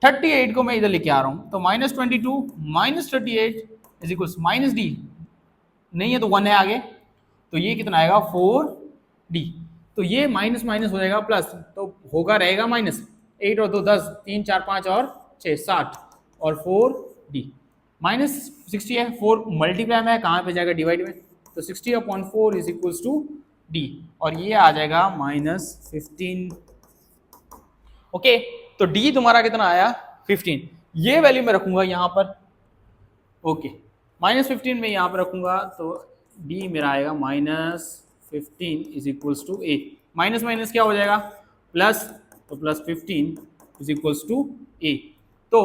38 को मैं इधर लेके आ रहा हूं, तो -22 minus 38 is equal minus D, नहीं है तो 1 है आगे, तो ये कितना आएगा, 4D। तो ये माइनस माइनस हो जाएगा प्लस, तो होगा रहेगा माइनस, 8 और 2 10, 3 4 5 और 6 7, और 4D -60 है, 4 मल्टीप्लाई में है, कहाँ पे जाएगा, डिवाइड में, तो 60/4 इज इक्वल्स टू D, और ये आ जाएगा -15। ओके, तो D तुम्हारा कितना आया, 15। ये वैल्यू मैं रखूंगा यहाँ पर, ओके, -15 में यहाँ पर रखूंगा, तो D मेरा आएगा -15 is equals to A। Minus minus क्या हो जाएगा, प्लस, तो +15 इज इक्वल्स टू A। तो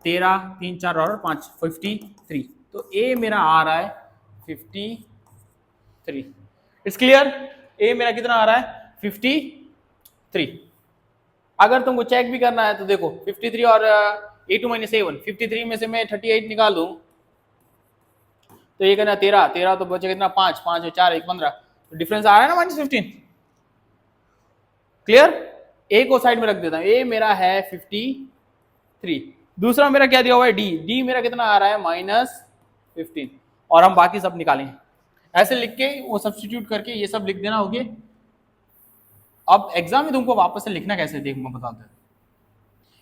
13 3 4 और 5 53, तो A मेरा आ रहा है 53। इट्स क्लियर, A मेरा कितना आ रहा है, 53। अगर तुमको चेक भी करना है तो देखो 53 और A2 माइनस A1, 53 में से मैं 38 निकाल दूं तो ये करना 13 13, तो बचेगा कितना, 5 5 और 4 1 15, तो डिफरेंस आ रहा है ना -15। क्लियर, A को साइड में रख देता हूं, A मेरा है 53। दूसरा मेरा क्या दिया हुआ है, D मेरा कितना आ रहा है, -15, और हम बाकी सब निकालेंगे। ऐसे लिख के वो सब्स्टिट्यूट करके ये सब लिख देना, ओके। अब एग्जाम में तुमको वापस से लिखना कैसे, देख मैं बताता हूं।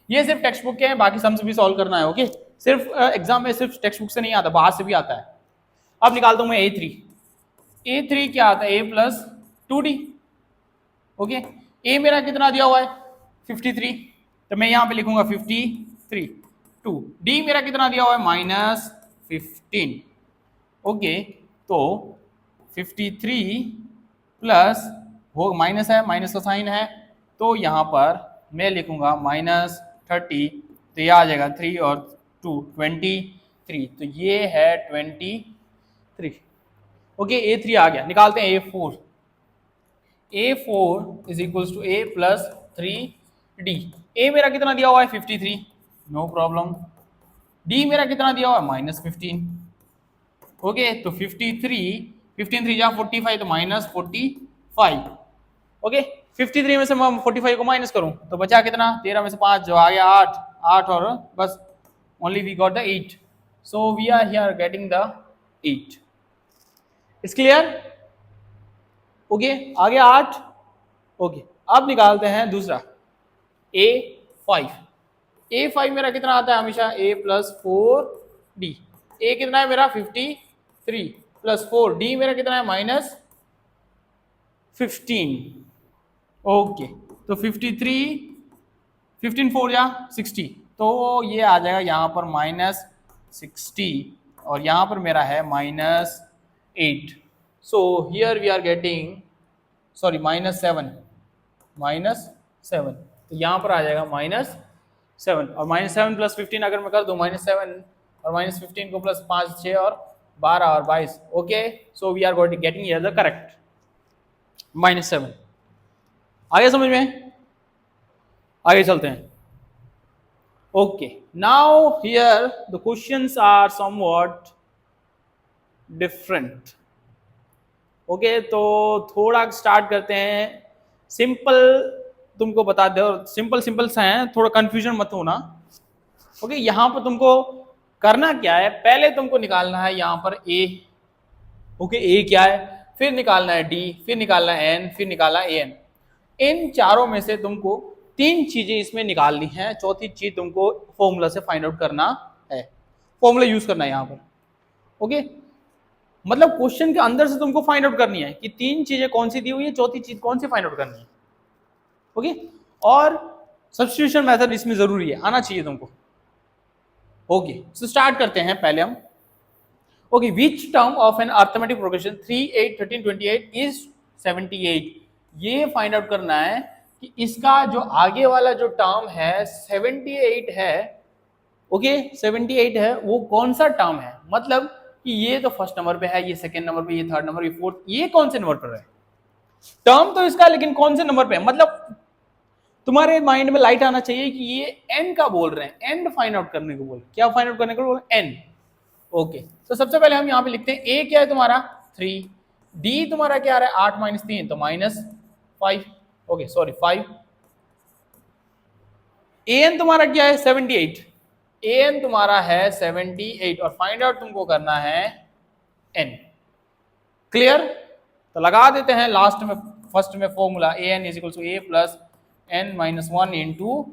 ये सिर्फ टेक्स्ट बुक के हैं, बाकी सम्स भी सॉल्व करना है, ओके। सिर्फ एग्जाम में सिर्फ टेक्स्ट बुक से नहीं आता, बाहर से भी आता है। अब निकालता हूं मैं A3 क्या आता है, A plus 2D, okay. A मेरा कितना दिया हुआ है, 53, तो मैं यहां पे लिखूंगा 53 2। D मेरा कितना दिया हुआ है, -15, ओके। तो 53 प्लस, वो माइनस है, माइनस का साइन है, तो यहाँ पर मैं लिखूंगा -30, तो ये आ जाएगा 3 और 2 23, तो ये है 23, ओके। A3 आ गया, निकालते हैं A4 is equals to A plus 3D। A मेरा कितना दिया हुआ है, 53, नो प्रॉब्लम। D मेरा कितना दिया हुआ है, -15, ओके। तो 53 15 3 जा 45, तो -45, ओके। 53 में से मैं 45 को माइनस करूं तो बचा कितना, 13 में से 5 जो आ गया 8 और बस, only we got the 8, so we are here getting the 8। It's clear, okay. आ गया 8, ओके। अब निकालते हैं दूसरा A5 मेरा कितना आता है हमेशा, A प्लस 4D। A कितना है मेरा, 53 प्लस 4D मेरा कितना है, -15, ओके। तो 53 15 4 या 60, तो ये आ जाएगा यहाँ पर -60, और यहाँ पर मेरा है -8, so here we are getting, sorry -7, तो यहाँ पर आ जाएगा -7, और -7 प्लस 15 अगर मैं कर दूं, -7 और -15 को प्लस 5 6 और 12 और 22। Okay, so we are getting here the correct -7। आगे समझ में, आगे चलते हैं। Okay, now here the questions are somewhat different. Okay, तो थोड़ा स्टार्ट करते हैं सिंपल, तुमको बता दो, सिंपल सिंपल सा है, थोड़ा कंफ्यूजन मत होना। ओके, यहां पर तुमको करना क्या है, पहले तुमको निकालना है यहां पर ए। ओके, ए क्या है, फिर निकालना है डी, फिर निकालना है एन, फिर निकालना है एन। इन चारों में से तुमको 3 चीजें इसमें निकालनी है, चौथी चीज तुमको फॉर्मूला से फाइंड आउट करना है, फॉर्मूला यूज करना है यहां पर। ओके, मतलब क्वेश्चन के अंदर से तुमको फाइंड आउट करनी है कि 3 चीजें कौन सी दी हुई है, चौथी चीज कौन सी फाइंड आउट करनी है। ओके, और सब्स्टिट्यूशन मेथड इसमें जरूरी है, आना चाहिए तुमको। ओके, सो स्टार्ट करते हैं पहले हम। Okay, which term of an arithmetic progression 3 8 13 28 is 78। ये फाइंड आउट करना है कि इसका जो आगे वाला जो टर्म है 78 है। ओके, 78 है, वो कौन सा टर्म है, मतलब कि ये तो फर्स्ट नंबर पे है, ये सेकंड नंबर पे, ये थर्ड नंबर, ये फोर्थ, ये कौन से नंबर पर है टर्म तो इसका, लेकिन कौन से नंबर पे है, मतलब तुम्हारे माइंड में लाइट आना चाहिए कि ये एन का बोल रहे हैं, एंड फाइंड आउट करने को बोल, क्या फाइंड आउट करने को बोल, एन। ओके, तो सबसे पहले हम यहाँ पे लिखते हैं ए क्या है तुम्हारा 3, डी तुम्हारा क्या आ रहा है 8 - 3 तो -5। Okay sorry 5। एन तुम्हारा क्या है 78, एन तुम्हारा है 78 और फाइंड आउट तुमको करना है एन। क्लियर, तो लगा देते हैं लास्ट में, फर्स्ट में formula a N is equal to A plus N minus 1 into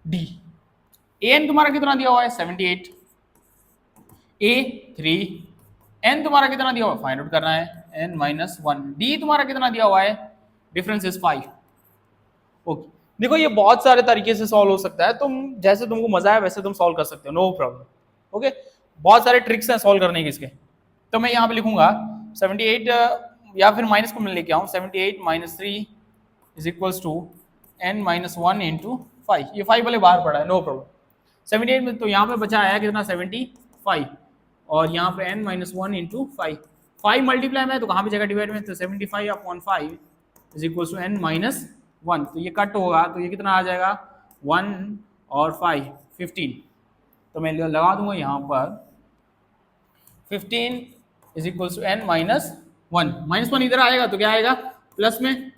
d. N तुम्हारा कितना दिया हुआ है 78, ए 3, एन तुम्हारा कितना दिया हुआ है फाइंड आउट करना है एन माइनस 1, डी तुम्हारा कितना दिया हुआ है डिफरेंस इज 5। ओके, देखो ये बहुत सारे तरीके से सॉल्व हो सकता है, तुम जैसे तुमको मजा है वैसे तुम सॉल्व कर सकते हो, नो प्रॉब्लम। ओके, बहुत सारे ट्रिक्स हैं सॉल्व करने के इसके। तो मैं यहाँ पे लिखूंगा 78 या फिर माइनस को मैं लेके आऊँ 78 - 3 is equals to n - 1 into 5। ये 5 वाले बाहर पड़ा है, नो प्रॉब्लम। 78 में तो यहाँ पे बचा आया कितना 75 और यहाँ पे n - 1 इंटू 5, 5 मल्टीप्लाई में तो कहाँ पे जगह डिवाइड में, तो 75/5 इज इक्वल्स टू n - 1, तो ये कट होगा तो ये कितना आ जाएगा 1 और 5 15। तो मैं लगा दूंगा यहाँ पर 15 इज इक्वल्स टू n - 1, -1 इधर आएगा तो क्या आएगा प्लस में,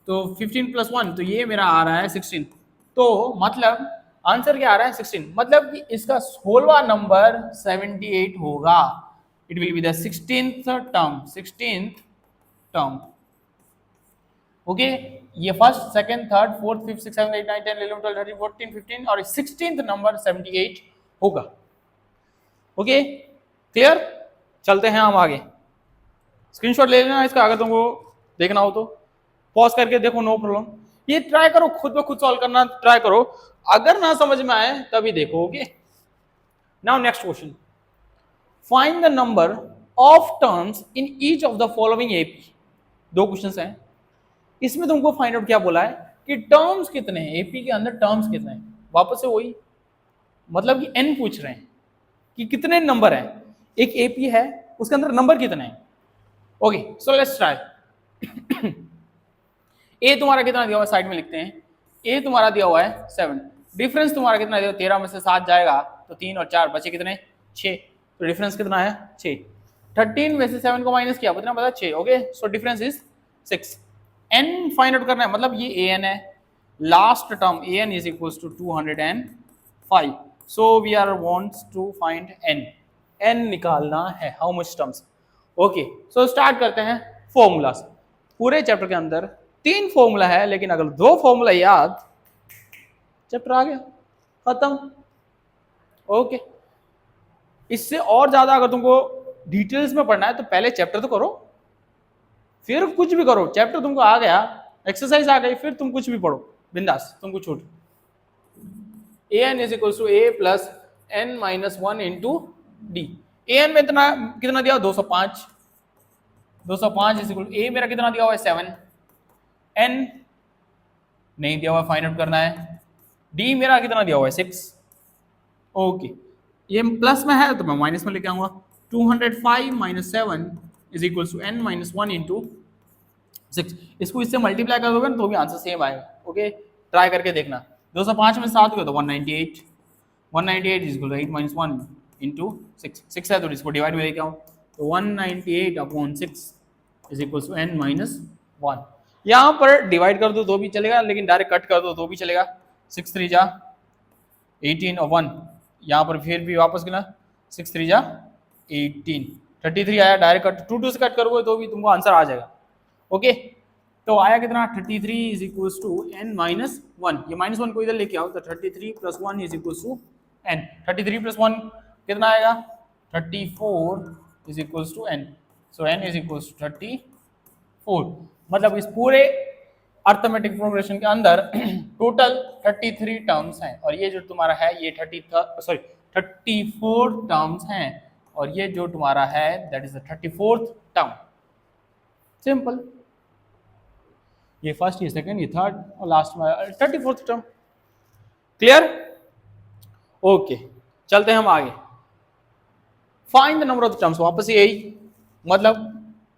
तो 15 + 1 तो ये मेरा आ रहा है 16। तो मतलब आंसर क्या आ रहा है 16, मतलब कि इसका 16वां नंबर 78 होगा। It will be the 16th term. Okay, ये first second third fourth fifth six 7 8 9 10 11 12 13 14 15 और 16th नंबर 78 होगा। ओके क्लियर, चलते हैं हम आगे। स्क्रीनशॉट ले लेना इसका, अगर तुमको देखना हो तो पॉज करके देखो, नो प्रॉब्लम। ये ट्राई करो, खुद ब खुद सॉल्व करना ट्राई करो, अगर ना समझ में आए तभी देखो। Okay, now next question, find the number of terms in each of the following AP. 2 questions हैं, इसमें तुमको फाइंड आउट क्या बोला है कि टर्म्स कितने हैं, एपी के अंदर टर्म्स कितने हैं। वापस से वही, मतलब कि एन पूछ रहे हैं कि कितने नंबर हैं, एक एपी है उसके अंदर नंबर कितने हैं। Okay so let's try. ए तुम्हारा कितना दिया हुआ है, साइड में लिखते हैं। ए तुम्हारा दिया हुआ है 7, डिफरेंस तुम्हारा कितना दिया, 13 में से 7 जाएगा तो 3 और 4 बचे कितने 6, तो डिफरेंस कितना है 6। 13 में से 7 को माइनस किया कितना बचा 6। Okay so difference is 6। N find out करना है, मतलब ये ए एन है, last term a N is equal to 205। So we are wants to find n, n निकालना है, how much terms. Okay so start करते हैं फॉर्मूलास। पूरे चैप्टर के अंदर 3 फॉर्मूला है, लेकिन अगर 2 फॉर्मूला याद, चैप्टर आ गया खत्म। ओके, इससे और ज्यादा अगर तुमको डिटेल्स में पढ़ना है तो पहले चैप्टर तो करो, फिर कुछ भी करो। चैप्टर तुमको आ गया, एक्सरसाइज आ गई, फिर तुम कुछ भी पढ़ो बिंदास, तुमको छूट। A N is equal to A plus N minus 1 into D. A N में इतना कितना दिया 205, 205 इज इक्वल ए मेरा कितना दिया हुआ है 7, एन नहीं दिया हुआ, फाइंड आउट करना है। डी मेरा कितना दिया हुआ है 6। ओके, ये प्लस में है तो मैं माइनस में लेके आऊंगा। 205 माइनस 7 is equal to n minus 1 into 6। इसको इससे मल्टीप्लाई कर दोगे तो भी आंसर सेम आएगा। ओके, ट्राई करके देखना। 205 में 7 को तो 198, 198 is equal to 8 minus 1 into 6, 6 है तो इसको डिवाइड में लेके आऊँ तो 198 upon 6 is equal to n minus 1। यहाँ पर डिवाइड कर दो तो भी चलेगा, लेकिन डायरेक्ट कट कर दो तो भी चलेगा। 6 3 जा 18 और 1 यहाँ पर फिर भी वापस गिना, 6 3 जा 18, 33 आया। डायरेक्ट कट 2 2 से कट करोगे तो भी तुमको आंसर आ जाएगा। ओके, तो आया कितना 33 is equal to n minus 1। ये माइनस 1 को इधर लेके आओ तो 33 plus 1 is equal to n। 33 plus 1 कितना आएगा 34 is equal to n। So n is equal to 34। मतलब इस पूरे अर्थमेटिक प्रोग्रेशन के अंदर टोटल 33 टर्म्स हैं और ये जो तुम्हारा है ये 34 टर्म्स हैं और ये जो तुम्हारा है that is the 34th term. Simple, ये फर्स्ट, ये सेकंड, ये थर्ड और लास्ट में 34th टर्म। क्लियर? ओके, चलते हैं हम आगे। Find the number of the terms. वापस यही, मतलब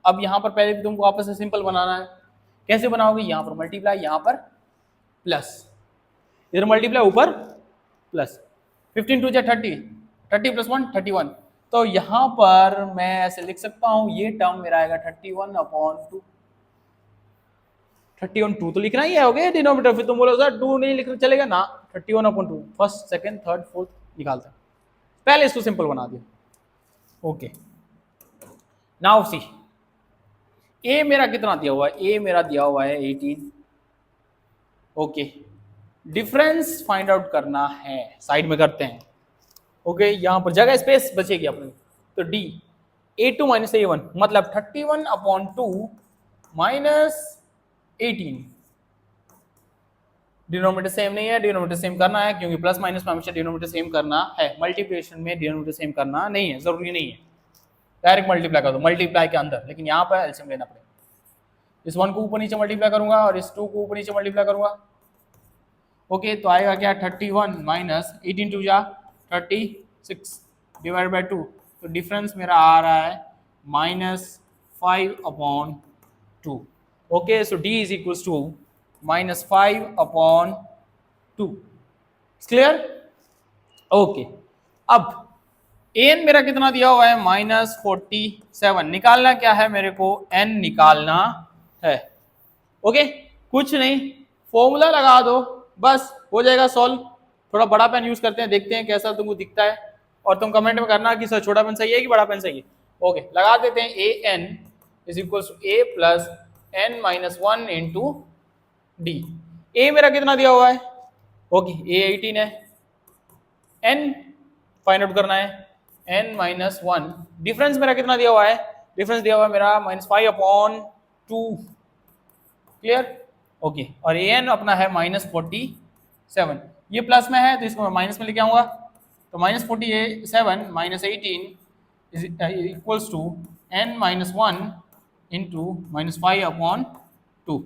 अब यहां पर पहले भी तुमको वापस से सिंपल बनाना है। कैसे बनाओगे? यहां पर मल्टीप्लाई, यहां पर प्लस, इधर मल्टीप्लाई, ऊपर प्लस। 15 2 30, 30 प्लस 1 31। तो यहां पर मैं ऐसे लिख सकता हूं, ये टर्म मेरा आएगा 31 अपॉन 2। 31 2 तो लिखना ही है। Okay, denominator. फिर तुम बोलो सर 2 नहीं लिखना चलेगा ना, 31 upon 2 first second third fourth निकालते हैं। पहले इसको सिंपल बना दिया। ओके, नाउ सी ए मेरा कितना दिया हुआ है? ए मेरा दिया हुआ है 18। ओके, डिफरेंस फाइंड आउट करना है, साइड में करते हैं। ओके, यहां पर जगह स्पेस बचेगी अपनी, तो डी A2 माइनस A1 मतलब 31 अपॉन 2 माइनस 18। डिनोमिनेटर सेम नहीं है, डिनोमिनेटर सेम करना है क्योंकि प्लस माइनस में हमेशा डिनोमिनेटर सेम करना है। मल्टीप्लिकेशन में डिनोमिनेटर सेम करना नहीं है, जरूरी नहीं है। डायरेक्ट मल्टीप्लाई कर दो मल्टीप्लाई के अंदर, लेकिन यहाँ पर एलसीएम लेना पड़ेगा। इस 1 को ऊपर नीचे मल्टीप्लाई करूंगा और इस 2 को ऊपर नीचे मल्टीप्लाई करूंगा। ओके, तो आएगा क्या 31 माइनस 18 2 जा 36 डिवाइड बाई 2। तो डिफरेंस मेरा आ रहा है -5 upon 2। Okay, so d is equal to -5 upon 2। Clear? Okay, अब एन मेरा कितना दिया हुआ है -47। निकालना क्या है मेरे को? एन निकालना है। ओके, कुछ नहीं, फॉर्मूला लगा दो बस हो जाएगा सॉल्व। थोड़ा बड़ा पेन यूज करते हैं, देखते हैं कैसा तुमको दिखता है और तुम कमेंट में करना कि सर छोटा पेन सही है कि बड़ा पेन सही है। ओके, लगा देते हैं A N is equal to A plus N minus 1 into D. A मेरा कितना दिया हुआ है? ओके, ए 18 है। एन फाइंड आउट करना है, n माइनस 1। डिफरेंस मेरा कितना दिया हुआ है? डिफरेंस दिया हुआ है मेरा -5 अपॉन 2। क्लियर? ओके, और an अपना है -47। ये प्लस में है तो इसको मैं माइनस में लेके आऊंगा। तो -47 minus 18 is equals to n minus 1 into -5 upon 2।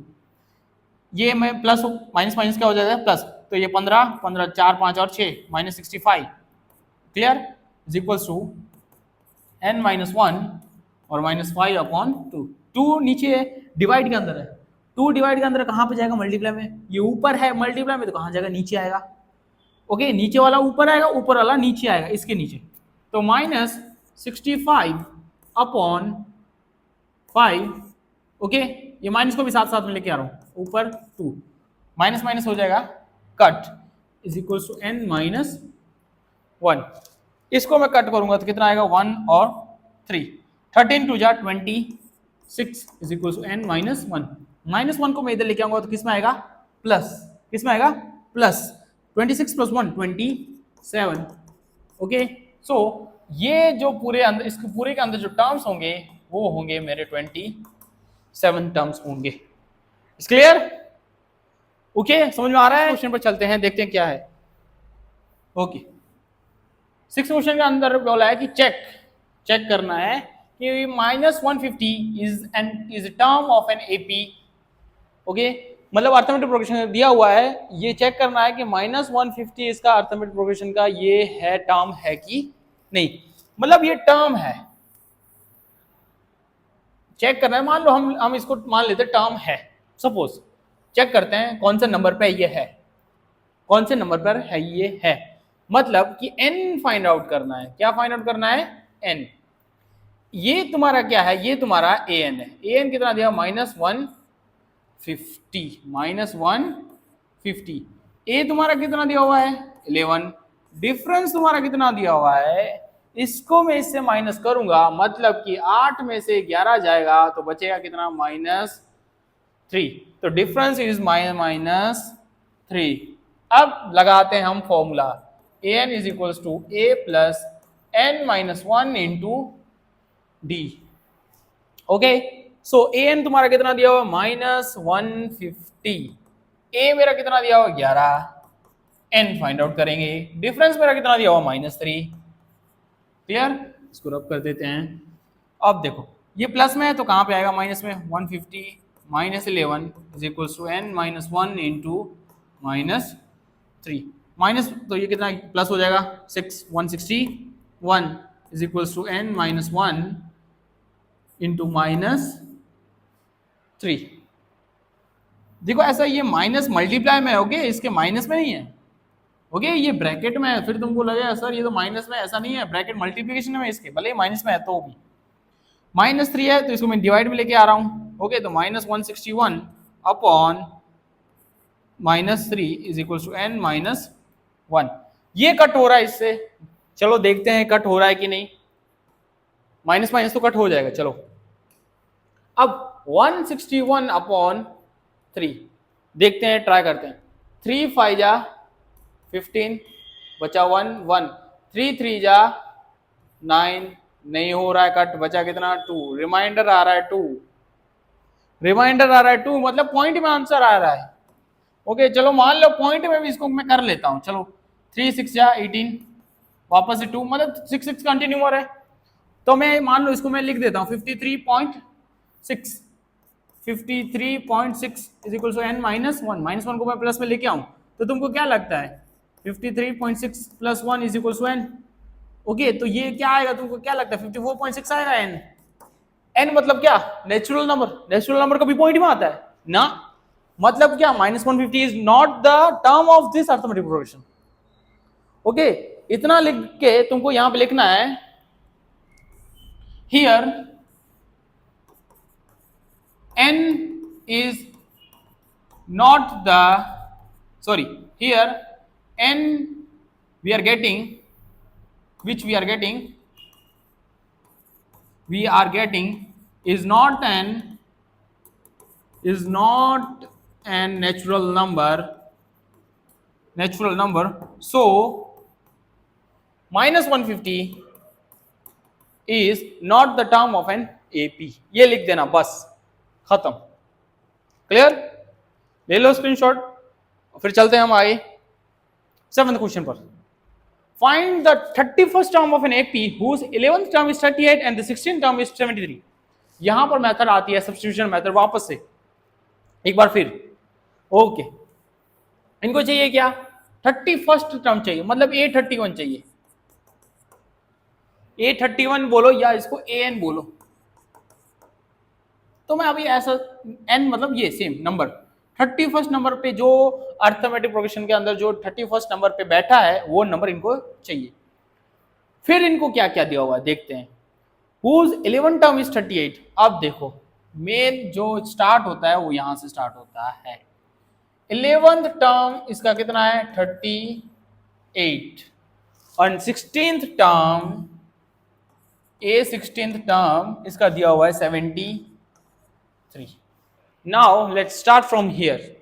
ये मैं प्लस माइनस माइनस क्या हो जाएगा? प्लस। तो ये 15 15 4 5 और 6 -65। Clear? Is equals to n minus 1 और -5 अपॉन 2। 2 नीचे डिवाइड के अंदर है, 2 डिवाइड के अंदर कहाँ पे जाएगा? मल्टीप्लाई में। ये ऊपर है मल्टीप्लाई में तो कहाँ जाएगा? नीचे आएगा। ओके, नीचे वाला ऊपर आएगा, ऊपर वाला नीचे आएगा, इसके नीचे। तो -65 अपॉन 5। ओके, ये माइनस को भी साथ साथ में लेके आ रहा हूँ, ऊपर 2 माइनस माइनस हो जाएगा cut, is equal to n minus 1। इसको मैं कट करूंगा तो कितना आएगा? 1 और 3। 13 2 जा 26 is equal to n minus 1। -1 को मैं इधर लेके आऊंगा तो किस में आएगा? प्लस। किस में आएगा? प्लस। 26 प्लस 1 27। ओके, सो ये जो पूरे अंदर, इसके पूरे के अंदर जो टर्म्स होंगे वो होंगे मेरे 27 टर्म्स होंगे। It's clear? ओके, समझ में आ रहा है? क्वेश्चन पर चलते हैं, देखते हैं क्या है। ओके, 6 क्वेश्चन के अंदर बोला है कि चेक करना है कि -150 is term of an AP. Okay, मतलब अर्थमेटिक प्रोग्रेशन दिया हुआ है, ये चेक करना है कि -150 इसका अर्थमेटिक प्रोग्रेशन का ये है टर्म है कि नहीं, मतलब ये टर्म है, चेक करना है। मान लो हम इसको मान लेते टर्म है, सपोज चेक करते हैं कौन से नंबर पे ये है, कौन से नंबर पर है ये है, मतलब कि n फाइंड आउट करना है। क्या फाइंड आउट करना है? n। ये तुम्हारा क्या है? ये तुम्हारा an है। an कितना दिया? -150 a तुम्हारा कितना दिया हुआ है? 11। डिफरेंस तुम्हारा कितना दिया हुआ है? इसको मैं इससे माइनस करूंगा, मतलब कि 8 में से 11 जाएगा तो बचेगा कितना? -3। तो डिफरेंस इज -3। अब लगाते हैं हम formula, an is equals to a plus n-1 into d. Okay, so an तुम्हारा कितना दिया हुआ? -150। a मेरा कितना दिया हुआ? 11। n फाइंड आउट करेंगे, डिफरेंस मेरा कितना दिया हुआ? -3। क्लियर? इसको रब कर देते हैं। अब देखो ये प्लस में है तो कहाँ पे आएगा? माइनस में। 150 -11 is equal to n-1 into -3। Minus तो ये कितना प्लस हो जाएगा? 161 is equal to n-1 into -3। देखो ऐसा ये माइनस मल्टीप्लाई में है, ओके, इसके माइनस में नहीं है, ओके, ये ब्रैकेट में है। फिर तुमको लगेगा सर ये तो माइनस में, ऐसा नहीं है, ब्रैकेट मल्टीप्लिकेशन में इसके, भले ही माइनस में है तो भी। -3 है तो इसको मैं डिवाइड में लेके आ रहा हूँ, ओके, तो -161 upon -3 is equal to n-1। ये कट हो रहा है इससे, चलो देखते हैं कट हो रहा है कि नहीं। माइनस माइनस तो कट हो जाएगा। चलो अब 161 अपॉन 3 देखते हैं, ट्राई करते हैं। 3 5 जा 15 बचा 1 1, 3 3 जा 9, नहीं हो रहा है कट, बचा कितना? 2। रिमाइंडर आ रहा है 2, रिमाइंडर आ रहा है 2, मतलब पॉइंट में आंसर आ रहा है। ओके चलो मान लो पॉइंट में भी इसको मैं कर लेता हूं। चलो 3 6 जा 18, वापस से 2, मतलब 6 6 कंटिन्यू हो रहा है। तो मैं मान लो इसको मैं लिख देता हूं 53.6 इज इक्वल टू n-1। -1 को मैं प्लस में लेके आऊं तो तुमको क्या लगता है? 53.6 plus 1 is equal to n। Okay, तो ये क्या आएगा? तुमको क्या लगता है? 54.6 आएगा। n मतलब क्या? Natural number. नेचुरल नंबर कभी पॉइंट में आता है ना, मतलब क्या? -150 is not the term of this arithmetic progression. Okay, इतना लिख के तुमको यहां पे लिखना है, here n is not the, sorry, here n we are getting, which we are getting is not an natural number, so -150 is not the term of an AP। ये लिख देना बस, खत्म। क्लियर? ले लो स्क्रीनशॉट, फिर चलते हैं हम आगे 7th क्वेश्चन पर। Find the 31st term of an AP whose 11th term is 38 and the 16th term is 73। यहां पर मेथड आती है सब्स्टिट्यूशन मेथड, वापस से एक बार फिर। ओके, इनको चाहिए क्या? 31st टर्म चाहिए, मतलब A31 चाहिए। A31 बोलो या इसको AN बोलो, तो मैं अभी ऐसा n मतलब ये सेम नंबर 31st नंबर पे जो अरिथमेटिक प्रोग्रेशन के अंदर जो 31st नंबर पे बैठा है वो नंबर इनको चाहिए। फिर इनको क्या क्या दिया हुआ है देखते हैं। whose 11 term is 38। अब देखो मेन जो स्टार्ट होता है वो यहां से स्टार्ट होता है। 11th टर्म इसका कितना है? 38 और 16th टर्म A16th टर्म इसका दिया हुआ है 73। Now let's start from here.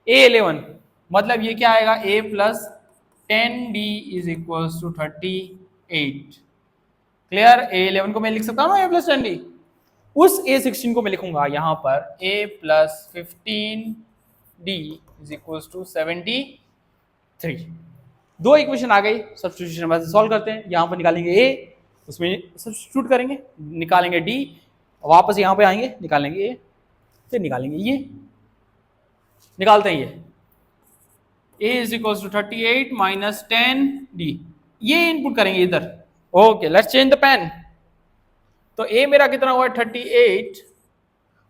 A11 मतलब ये क्या आएगा? A plus 10D is equal to 38। Clear? A11 को मैं लिख सकता हूँ ना A प्लस 10D, उस A16 को मैं लिखूंगा यहां पर A plus 15D is equal to 73। दो इक्वेशन आ गई, सब्स्टिट्यूशन में सॉल्व करते हैं। यहां पर निकालेंगे A, उसमें सब्स्टिट्यूट करेंगे, निकालेंगे D, वापस यहां पे आएंगे, निकालेंगे A, फिर निकालेंगे ये, निकालते हैं ये A is equal to 38 minus 10D, ये इनपुट करेंगे इधर, okay let's change the pen. तो ए मेरा कितना हुआ 38।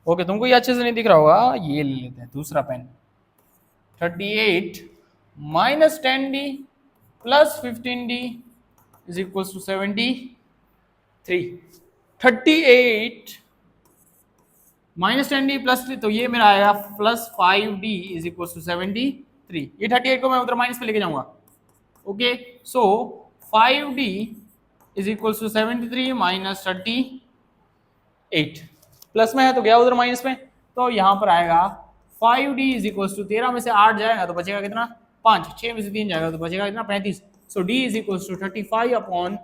ओके तुमको ये अच्छे से नहीं दिख रहा होगा, ये ले लेते हैं दूसरा pen. 38 minus 10d plus 15d is equal to 73। 38 minus 10d plus 3, तो ये मेरा आएगा plus 5d is equal to 73। ये 38 को मैं उधर माइनस में लेके जाऊंगा। Okay so 5d is equal to 73 minus 38, plus में है तो गया उधर माइनस में, तो यहाँ पर आएगा 5d इज इक्वल टू 13 में से 8 जाएगा तो बचेगा कितना 5, 6 में से 3 जाएगा तो बचेगा कितना 35। So d is equal to 35 upon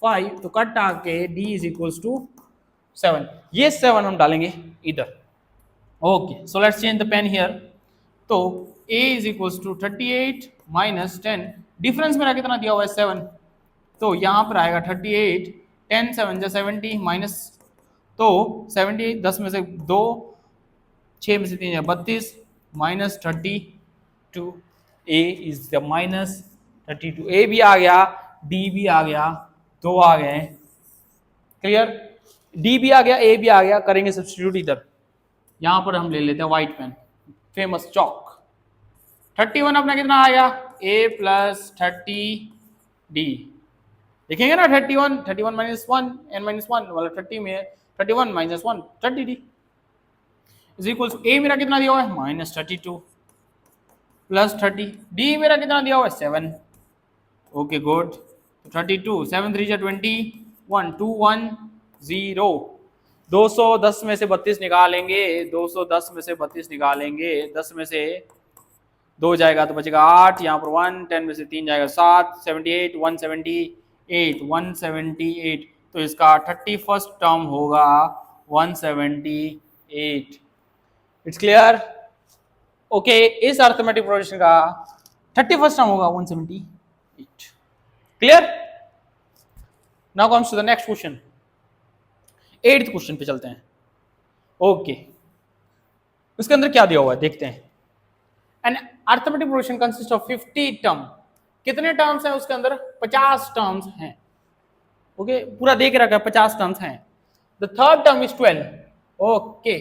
5, तो कट आके d इज इक्वल टू 7। ये 7 हम डालेंगे इधर। Okay so let's change the pen here. तो a is equal to 38 minus 10, difference मेरा कितना दिया हुआ है 7, तो यहाँ पर आएगा 38, 10 7 जा 70 माइनस, तो 70 10 में से 2, 6 में से 3 32 minus 32। a is the minus 32। a भी आ गया, d भी आ गया, 2 आ गए। क्लियर? d भी आ गया, a भी आ गया, करेंगे सब्स्टिट्यूट इधर। यहां पर हम ले लेते हैं व्हाइट पेन, फेमस चॉक। 31 अपना कितना आएगा a प्लस 30d। देखेंगे ना 31 माइनस 1 n माइनस 1 वाला 30 में 31 minus 1 30d is equal to a मेरा कितना दिया हुआ है माइनस 32 प्लस 30, d मेरा कितना दिया हुआ है 7। ओके गुड, 32 7 3 जा 21 210। 210 में से 32 निकालेंगे, 210 में से 32 निकालेंगे, 10 में से 2 जाएगा तो बचेगा 8, यहाँ पर 1, 10 में से 3 जाएगा 7, 78 178, तो इसका 31st टर्म होगा 178। It's clear? ओके इस अर्थमेटिक प्रोग्रेशन का 31st टर्म होगा 178। Clear? Now comes to the next question, 8th question पे चलते हैं। ओके उसके अंदर क्या दिया हुआ है देखते हैं। An arithmetic progression consist of 50 term. कितने टर्म्स हैं उसके अंदर 50 टर्म्स हैं। ओके पूरा देख रखा है 50 टर्म्स हैं। The third term is 12। Okay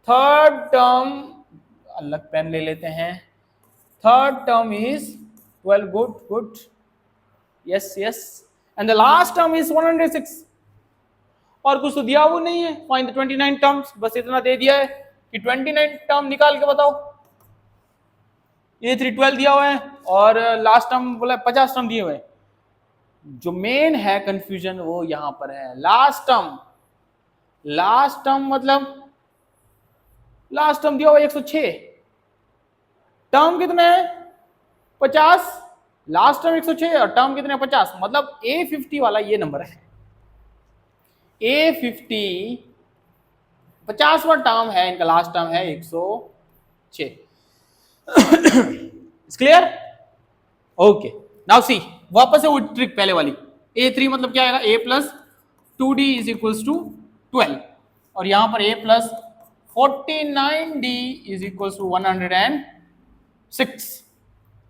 third term, अलग पेन ले लेते हैं। Third term is 12, good good, yes yes, and the last term is 106। और कुछ तो दिया हुआ नहीं है, फाइंड द 29 टर्म्स, बस इतना दे दिया है कि 29 टर्म निकाल के बताओ। ये 312 दिया हुआ है और लास्ट टर्म बोला 50 टर्म दिए हुए हैं। जो मेन है कंफ्यूजन वो यहां पर है लास्ट टर्म। लास्ट टर्म मतलब लास्ट टर्म दिया हुआ 106, टर्म कितने हैं 50, लास्ट टर्म 106 और टर्म कितने 50, मतलब A50 वाला ये नंबर है। A50 50वां टर्म है, इनका लास्ट टर्म है 106। क्लियर? ओके नाउ सी, वापस से वो ट्रिक पहले वाली। A3 मतलब क्या आएगा a plus 2d is equals to 12, और यहां पर a plus 49d is equals to 106।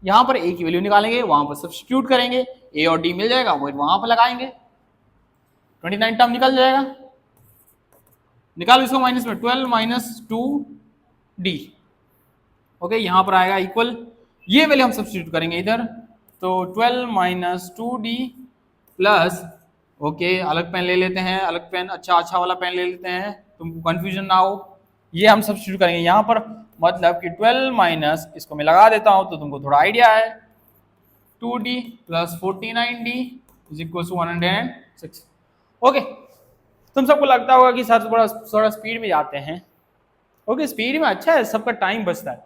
यहां पर a की वैल्यू निकालेंगे, वहां पर सब्स्टिट्यूट करेंगे, a और d मिल जाएगा, वो वहां पर लगाएंगे, 29 टर्म निकल जाएगा। निकालो इसको माइनस में, 12 माइनस 2d। ओके यहां पर आएगा इक्वल, ये वैल्यू हम सब्स्टिट्यूट करेंगे इधर, तो 12 माइनस 2d प्लस, ओके अलग पेन ले लेते हैं, अलग पेन, अच्छा वाला पेन ले लेते हैं, तुमको कंफ्यूजन ना हो। ये हम सब्स्टिट्यूट करेंगे यहाँ पर, मतलब कि 12 माइनस, इसको मैं लगा देता हूँ तो तुमको थोड़ा आइडिया है, 2d plus 49d is equal to 106। Okay तुम सबको लगता होगा कि सर थोड़ा स्पीड में जाते हैं। ओके स्पीड में अच्छा है, सबका टाइम बचता है।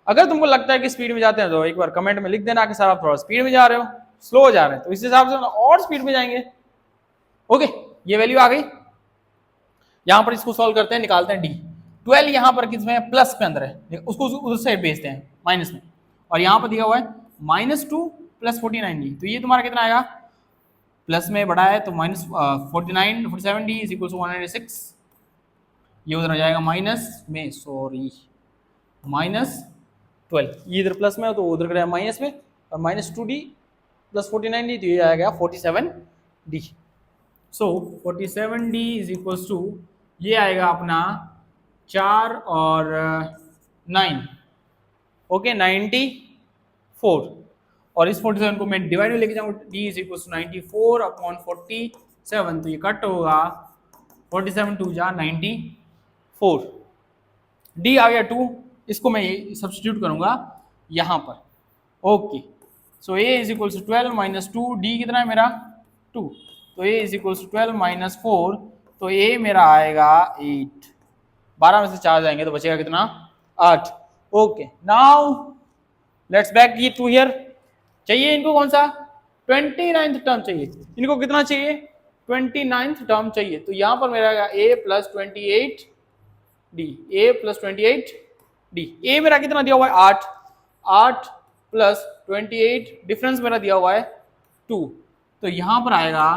अगर तुमको लगता है कि स्पीड में जाते हैं तो एक बार कमेंट में लिख देना कि सर आप थोड़ा स्पीड में जा रहे हो, स्लो जा रहे हैं, तो इस हिसाब से और स्पीड में जाएंगे। ओके ये वैल्यू आ गई, यहां पर इसको सॉल्व करते हैं, निकालते हैं डी। 12 यहां पर किसमें है, प्लस पे अंदर है, उसको उधर से भेजते हैं माइनस में, और यहां पर दिया हुआ है -2 प्लस 49d, तो ये तुम्हारा कितना आएगा, प्लस में बड़ा है तो minus 47d is equal to 106। ये उधर आ जाएगा माइनस में, सॉरी -12, ये इधर प्लस में हो तो उधर का माइनस में, और -2d प्लस 49D, तो ये आएगा 47D। So 47D is equals to, ये आएगा अपना 4 और 9, ओके 94। और इस 47 को मैं डिवाइड में लेके जाऊंगा, D is equals to 94 upon 47, तो ये कट होगा 47 2 जा 94, D आ गया 2, इसको मैं सब्स्टिट्यूट करूंगा यहाँ पर, okay. So A is equals to 12 minus 2, D कितना है मेरा 2, तो A is equals to 12 minus 4, तो A मेरा आएगा 8, 12 में से 4 जाएंगे तो बचेगा कितना 8, ओके। नाउ लेट्स बैक ये टू हियर। चाहिए इनको कौन सा 29th टर्म चाहिए, इनको कितना चाहिए 29th टर्म चाहिए, तो यहां पर मेरा आएगा A plus 28D, A plus 28D। A मेरा कितना दिया हुआ है 8, 8 प्लस 28, डिफरेंस मेरा दिया हुआ है 2, तो यहां पर आएगा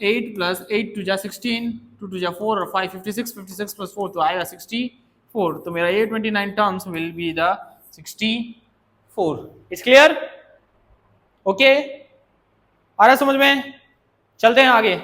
8 प्लस 8 टू जा 16, 2 टू जा 4 और 5 56, 56 प्लस 4 तो आएगा 64, तो मेरा A 29 terms will be the 64। It's clear, okay आ रहा है समझ में, चलते हैं आगे।